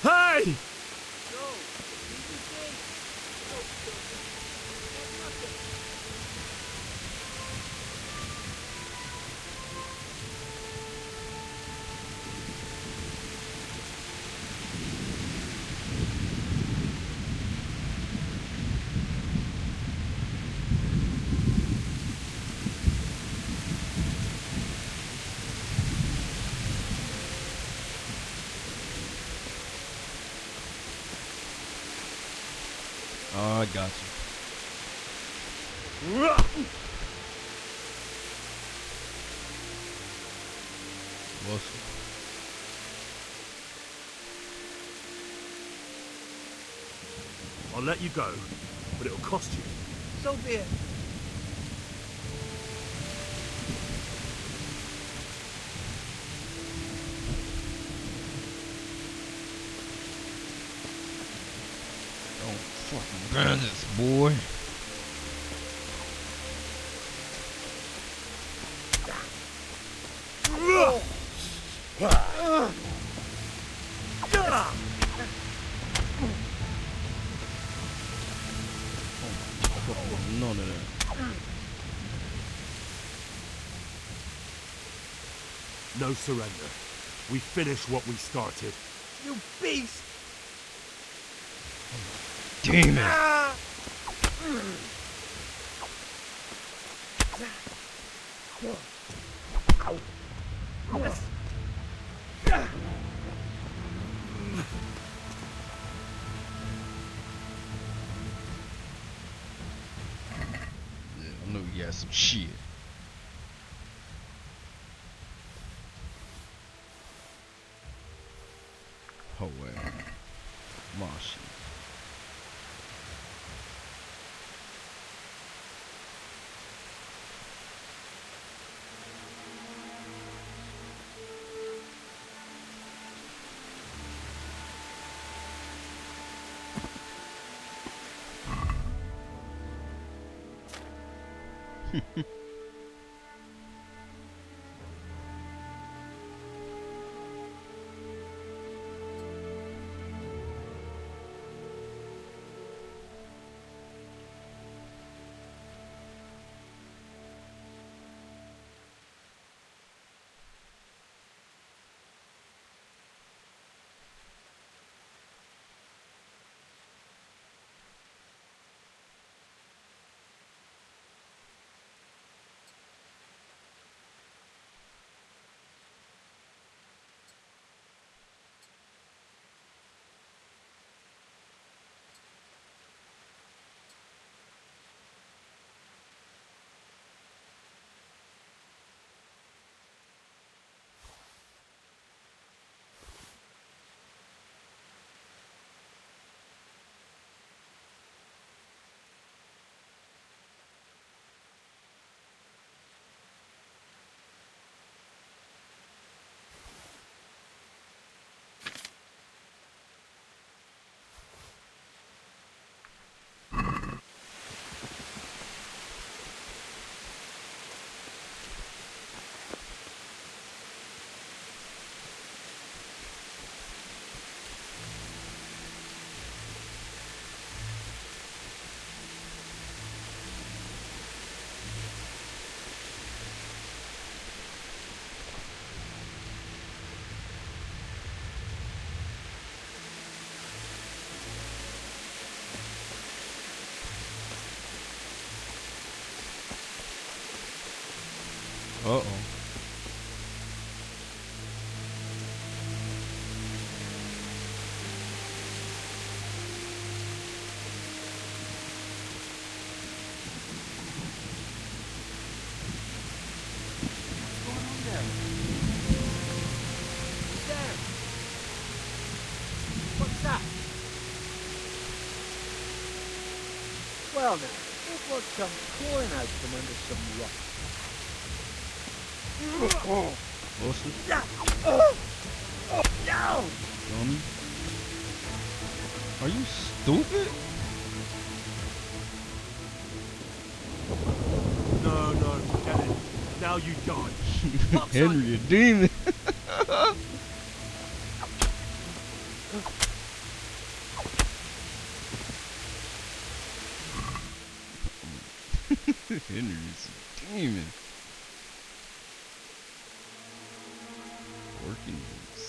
Hey! Oh, I got you. Awesome. I'll let you go, but it'll cost you. So be it. Don't fucking burn this, boy. None of that. No surrender. We finish what we started. You beast! Damn it! Yeah, I know you got some shit. Oh well. My shit. Uh-oh. Well now, it was come pouring out from under some rock. Wilson? No! Dummy. Are you stupid? No, forget it. Now you die. Henry, a demon. Henry's a demon. Working this.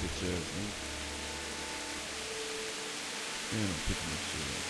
Bitch ass, man. Man, I'm picking this shit up.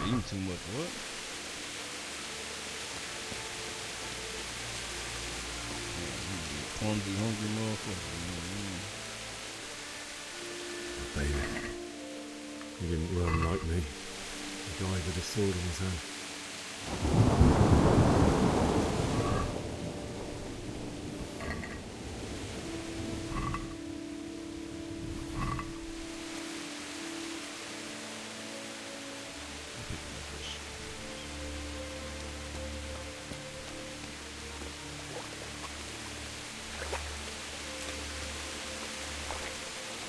Eating too much, what? Clumsy, hungry motherfucker. Baby, he didn't run like me. He died with a sword in his hand.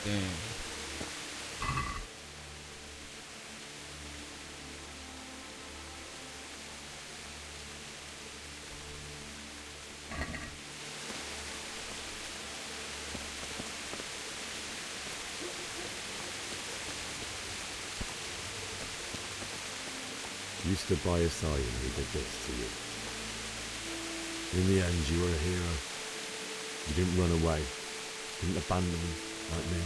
Damn. You stood by his side and he did this to you. In the end, you were a hero. You didn't run away. Didn't abandon me like me.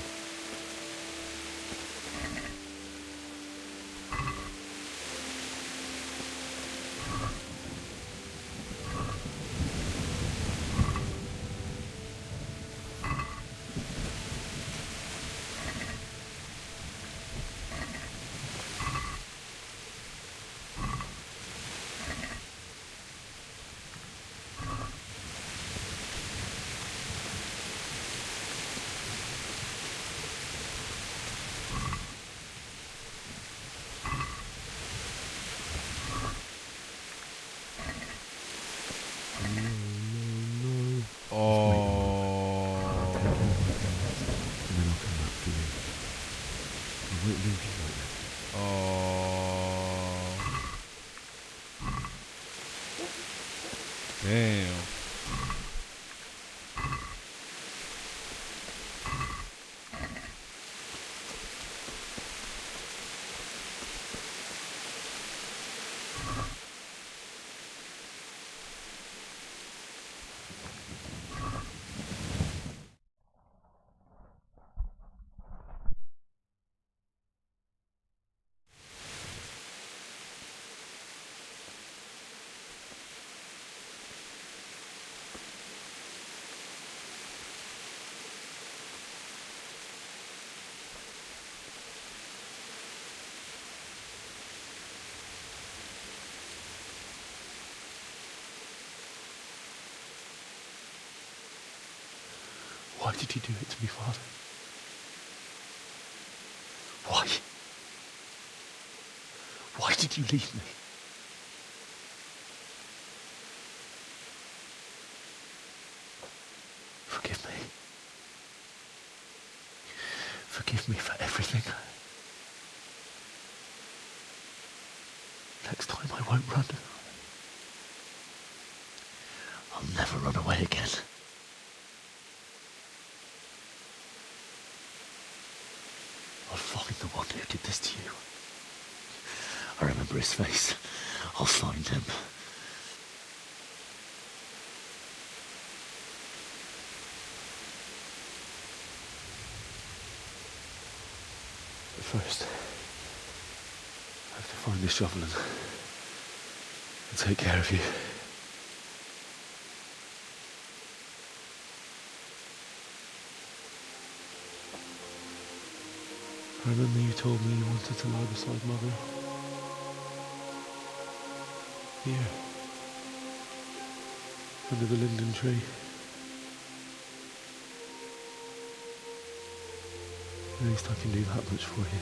Damn. Why did you do it to me, Father? Why? Why did you leave me? Forgive me. Forgive me for everything. Next time I won't run. I'll never run away again. I'll find the one who did this to you. I remember his face. I'll find him. But first, I have to find this shovel and take care of you. I remember you told me you wanted to lie beside Mother. Here. Under the linden tree. At least I can do that much for you.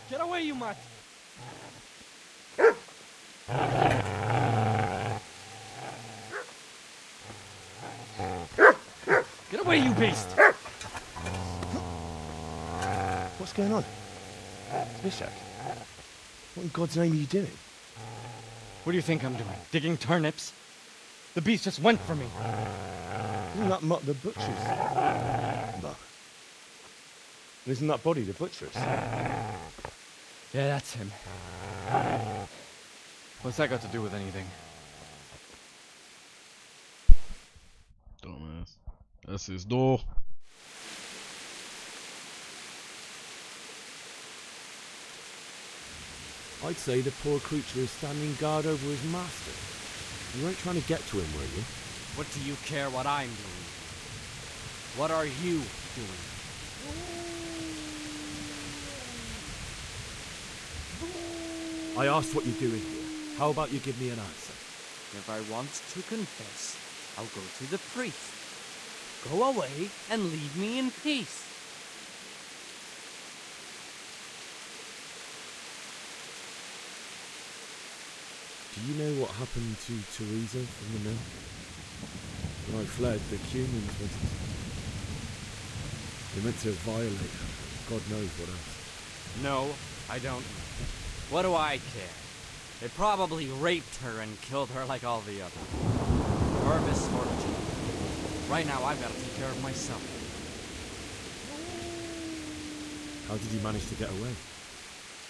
Get away, you mutt! Get away, you beast! What's going on? Bishop, what in God's name are you doing? What do you think I'm doing? Digging turnips? The beast just went for me. Isn't that Mutt the butcher's? Mutt. And isn't that body the butcher's? Yeah, that's him. What's that got to do with anything? Dumbass. That's his door. I'd say the poor creature is standing guard over his master. You weren't trying to get to him, were you? What do you care what I'm doing? What are you doing? I asked what you're doing here. How about you give me an answer? If I want to confess, I'll go to the priest. Go away and leave me in peace. Do you know what happened to Teresa from the mill? When I fled, the Cumans meant to violate her. God knows what else. No, I don't. What do I care? They probably raped her and killed her like all the others. Her misfortune. Right now, I've got to take care of myself. How did you manage to get away?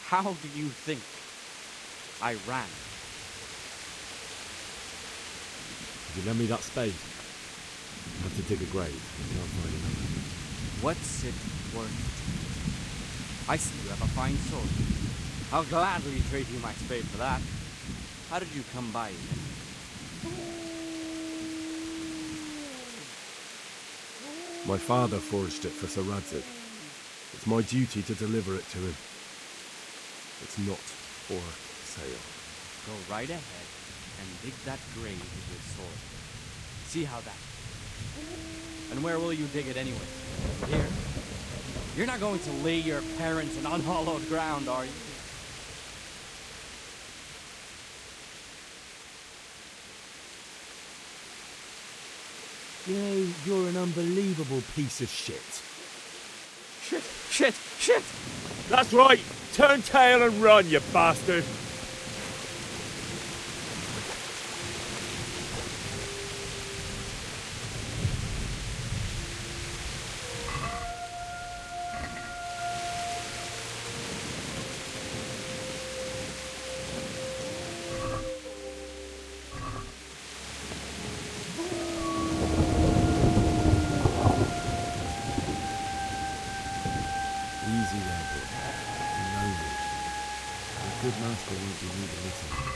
How do you think I ran? If you lend me that spade, I have to dig a grave. I can't find another. What's it worth? I see you have a fine sword. I'll gladly trade you my spade for that. How did you come by it? My father forged it for Sir Radzig. It's my duty to deliver it to him. It's not for sale. Go right ahead and dig that grave with your sword. See how that... And where will you dig it anyway? Here? You're not going to lay your parents in unhallowed ground, are you? You know, you're an unbelievable piece of shit. Shit! That's right! Turn tail and run, you bastard! Easy there, boy. You know me. A good master won't be needing this anymore.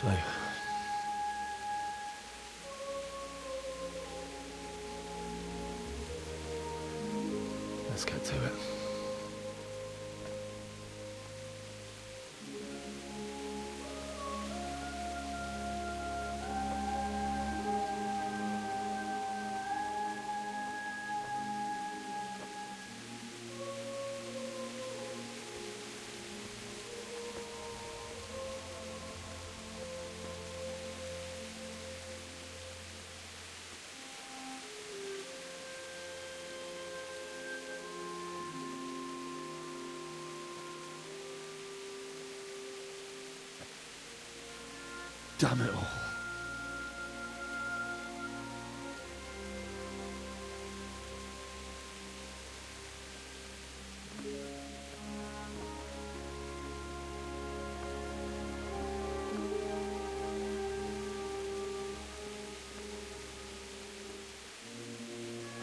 So, let's get to it. Damn it all.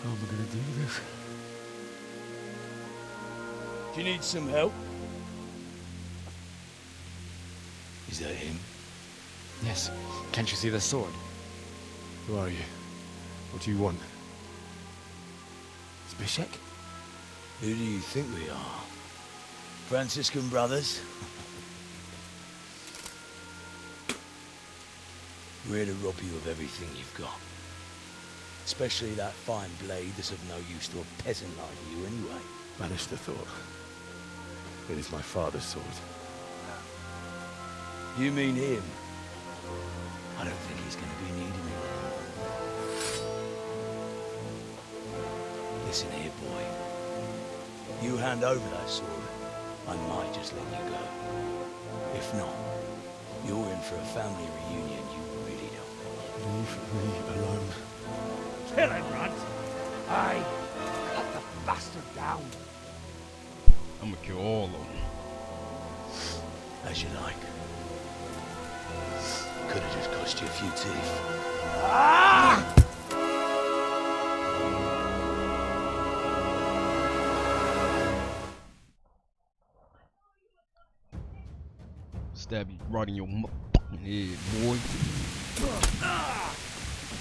How am I gonna do this? Do you need some help? Is that him? Yes. Can't you see the sword? Who are you? What do you want? Zbyszek? Who do you think we are? Franciscan brothers? We're here to rob you of everything you've got. Especially that fine blade that's of no use to a peasant like you anyway. Banish the thought. It is my father's sword. You mean him? I don't think he's going to be needing it. Listen here, boy. You hand over that sword, I might just let you go. If not, you're in for a family reunion you really don't want. Leave me alone. Kill him, Runt! Aye, cut the bastard down. I'm gonna kill all of them. As you like. Could have just cost you a few teeth. Ah! Stab you right in your motherfucking head, boy.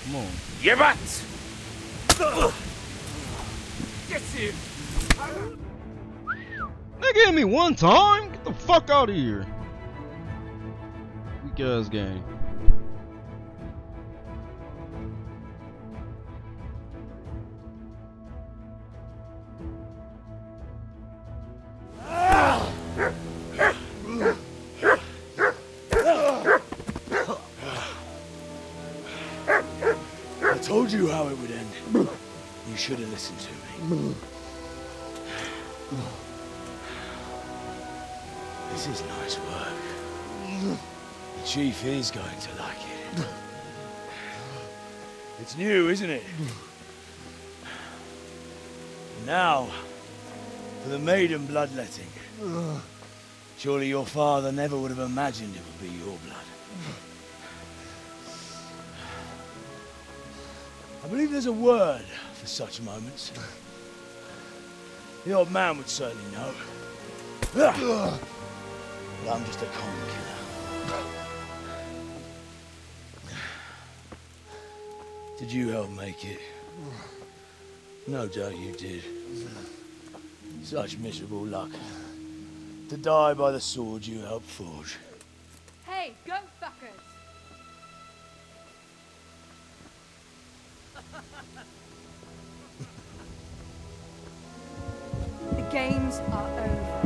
Come on. Your butt! Get him! Nigga hit me one time. Get the fuck out of here. Weak ass game. I told you how it would end. You should have listened to me. This is nice work. The chief is going to like it. It's new, isn't it? Now, for the maiden bloodletting. Surely your father never would have imagined it would be your blood. I believe there's a word for such moments. The old man would certainly know. But I'm just a common killer. Did you help make it? No doubt you did. Such miserable luck. To die by the sword you helped forge. Hey, go fuckers! The games are over.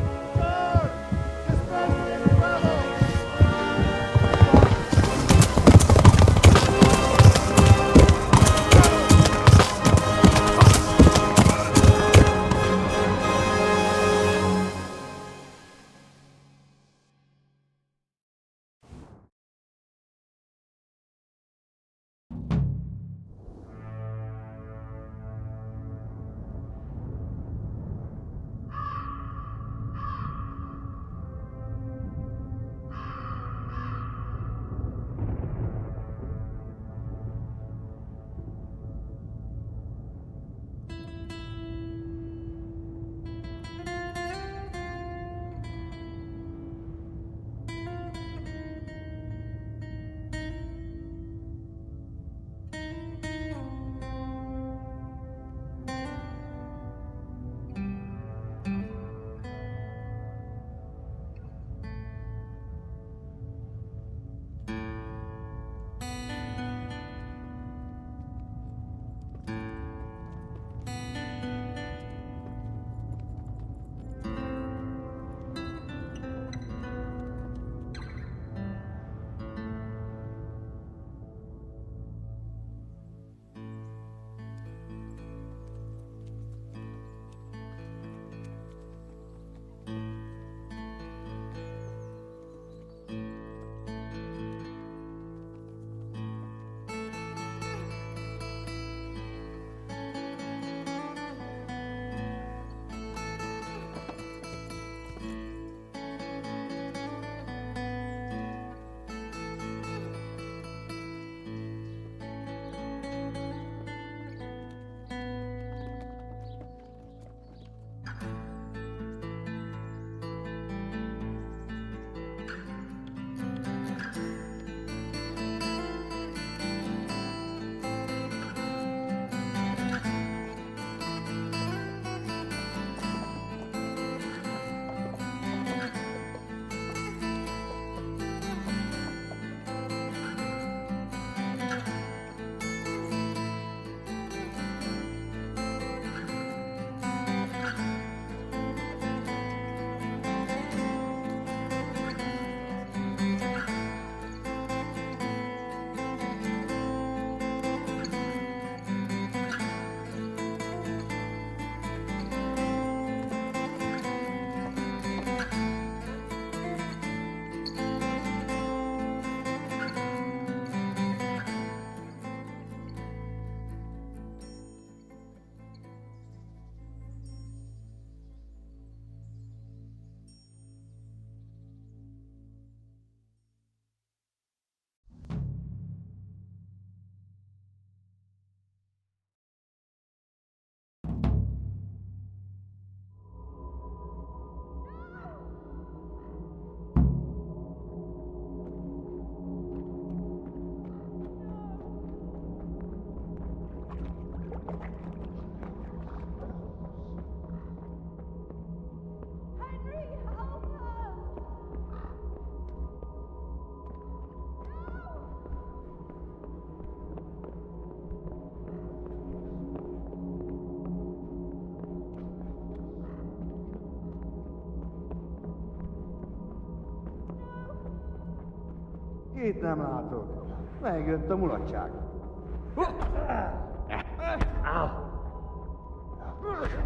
Itt nem látok. Megjött a mulatság.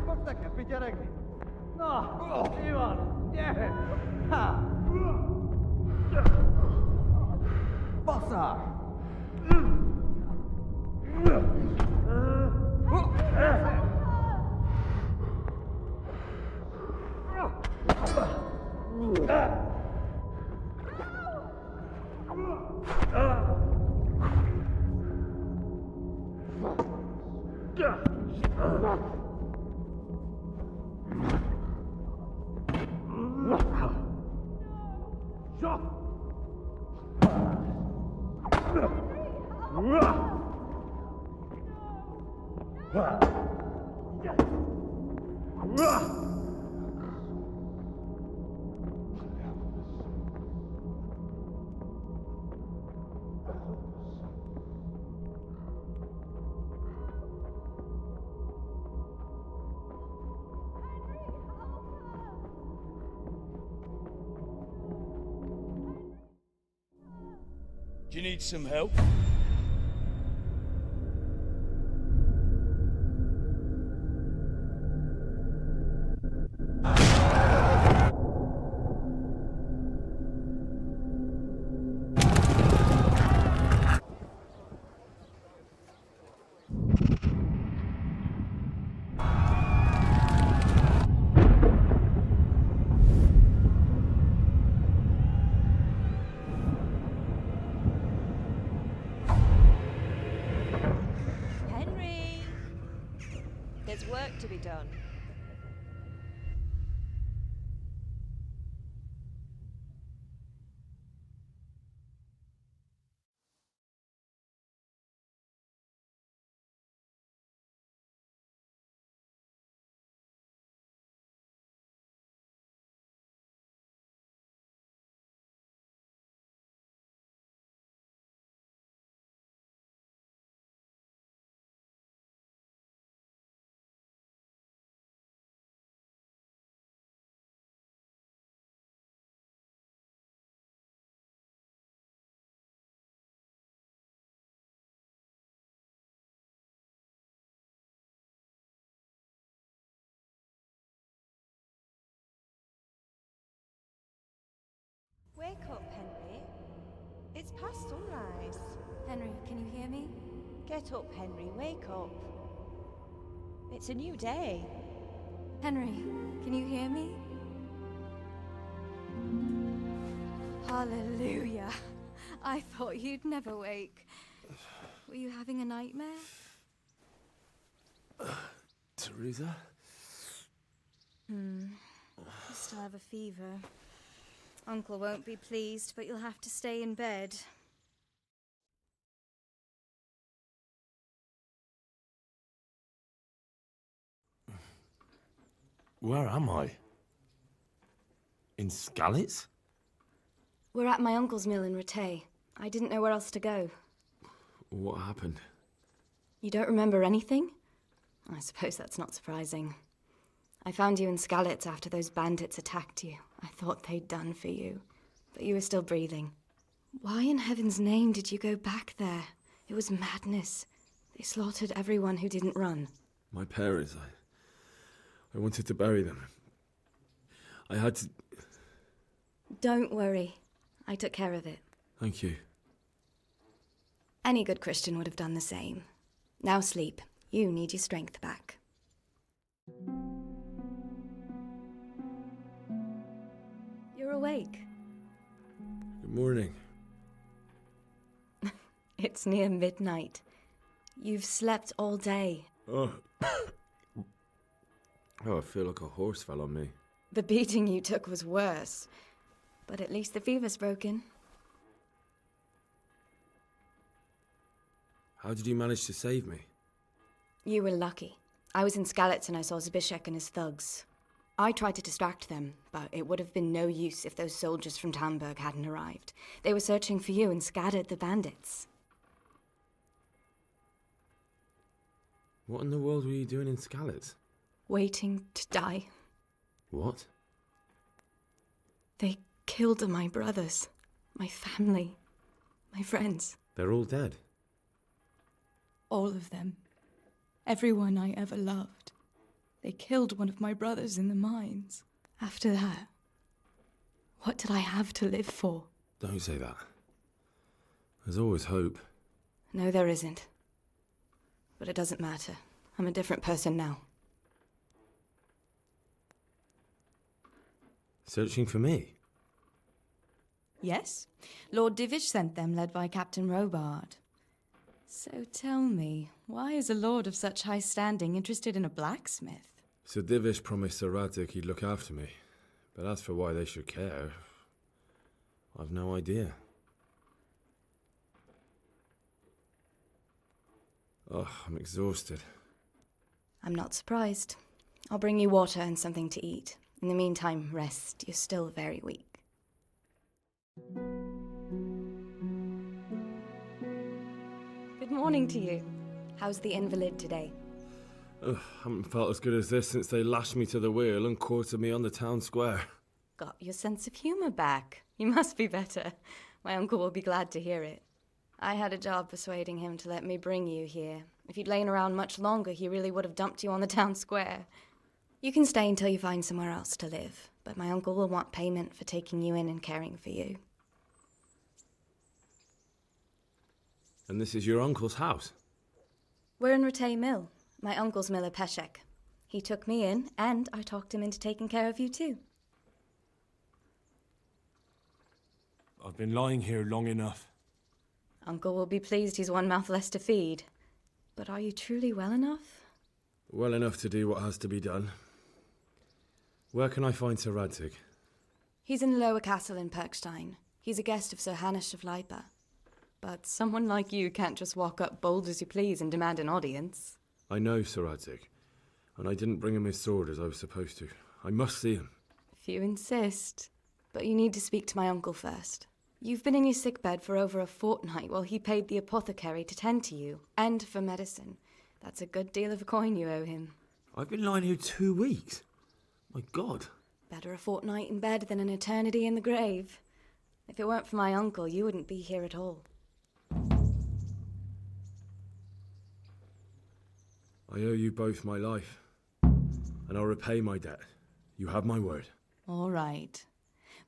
Fogsz nekem pityeregni? Na, mi van? Gyere! Basszás! Do you need some help? There's work to be done. Wake up, Henry. It's past sunrise. Henry, can you hear me? Get up, Henry. Wake up. It's a new day. Henry, can you hear me? Hallelujah. I thought you'd never wake. Were you having a nightmare? Teresa? You still have a fever. Uncle won't be pleased, but you'll have to stay in bed. Where am I? In Skalitz? We're at my uncle's mill in Rattay. I didn't know where else to go. What happened? You don't remember anything? I suppose that's not surprising. I found you in Skalitz after those bandits attacked you. I thought they'd done for you, but you were still breathing. Why in heaven's name did you go back there? It was madness. They slaughtered everyone who didn't run. My parents, I wanted to bury them. I had to... Don't worry. I took care of it. Thank you. Any good Christian would have done the same. Now sleep. You need your strength back. You're awake. Good morning. It's near midnight. You've slept all day. Oh, I feel like a horse fell on me. The beating you took was worse. But at least the fever's broken. How did you manage to save me? You were lucky. I was in Skalitz and I saw Zbyszek and his thugs. I tried to distract them, but it would have been no use if those soldiers from Talmberg hadn't arrived. They were searching for you and scattered the bandits. What in the world were you doing in Skalitz? Waiting to die. What? They killed my brothers, my family. My friends. They're all dead. All of them. Everyone I ever loved. They killed one of my brothers in the mines. After that, what did I have to live for? Don't say that. There's always hope. No, there isn't. But it doesn't matter. I'm a different person now. Searching for me? Yes. Lord Divish sent them, led by Captain Robard. So tell me, why is a lord of such high standing interested in a blacksmith? Sir Divish promised Sir Radzig he'd look after me. But as for why they should care, I've no idea. Oh, I'm exhausted. I'm not surprised. I'll bring you water and something to eat. In the meantime, rest. You're still very weak. Good morning to you. How's the invalid today? Ugh, haven't felt as good as this since they lashed me to the wheel and quartered me on the town square. Got your sense of humour back. You must be better. My uncle will be glad to hear it. I had a job persuading him to let me bring you here. If you'd lain around much longer, he really would have dumped you on the town square. You can stay until you find somewhere else to live, but my uncle will want payment for taking you in and caring for you. And this is your uncle's house? We're in Ratay Mill. My uncle's miller Peshek. He took me in, and I talked him into taking care of you too. I've been lying here long enough. Uncle will be pleased he's one mouth less to feed. But are you truly well enough? Well enough to do what has to be done. Where can I find Sir Radzig? He's in the lower castle in Perkstein. He's a guest of Sir Hanush of Leipa. But someone like you can't just walk up bold as you please and demand an audience. I know Sir Radzig, and I didn't bring him his sword as I was supposed to. I must see him. If you insist. But you need to speak to my uncle first. You've been in your sickbed for over a fortnight while he paid the apothecary to tend to you, and for medicine. That's a good deal of coin you owe him. I've been lying here 2 weeks. My God. Better a fortnight in bed than an eternity in the grave. If it weren't for my uncle, you wouldn't be here at all. I owe you both my life, and I'll repay my debt. You have my word. All right.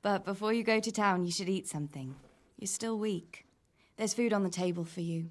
But before you go to town, you should eat something. You're still weak. There's food on the table for you.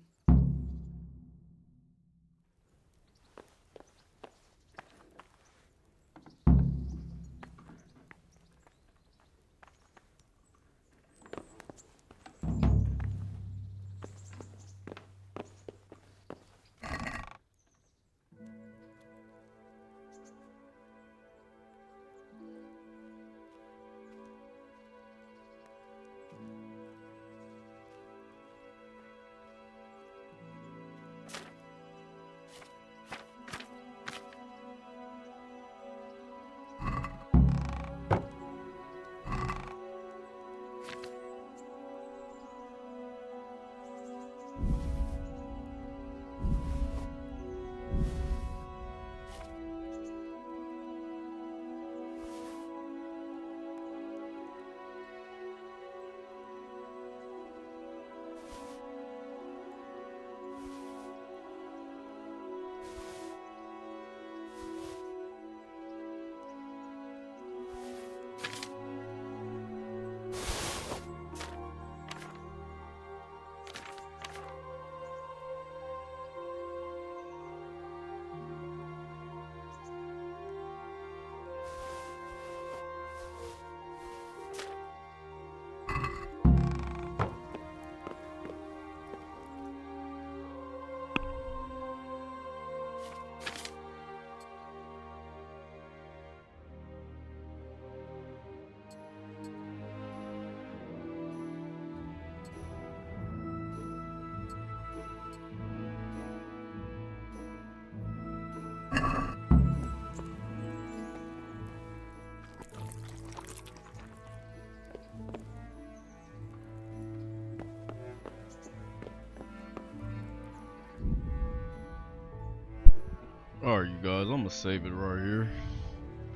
Alright, you guys, I'm gonna save it right here.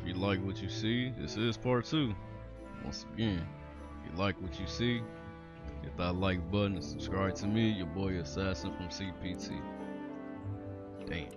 If you like what you see, this is part 2. Once again, if you like what you see, Hit that like button and subscribe to me, your boy Assassin from CPT. Damn.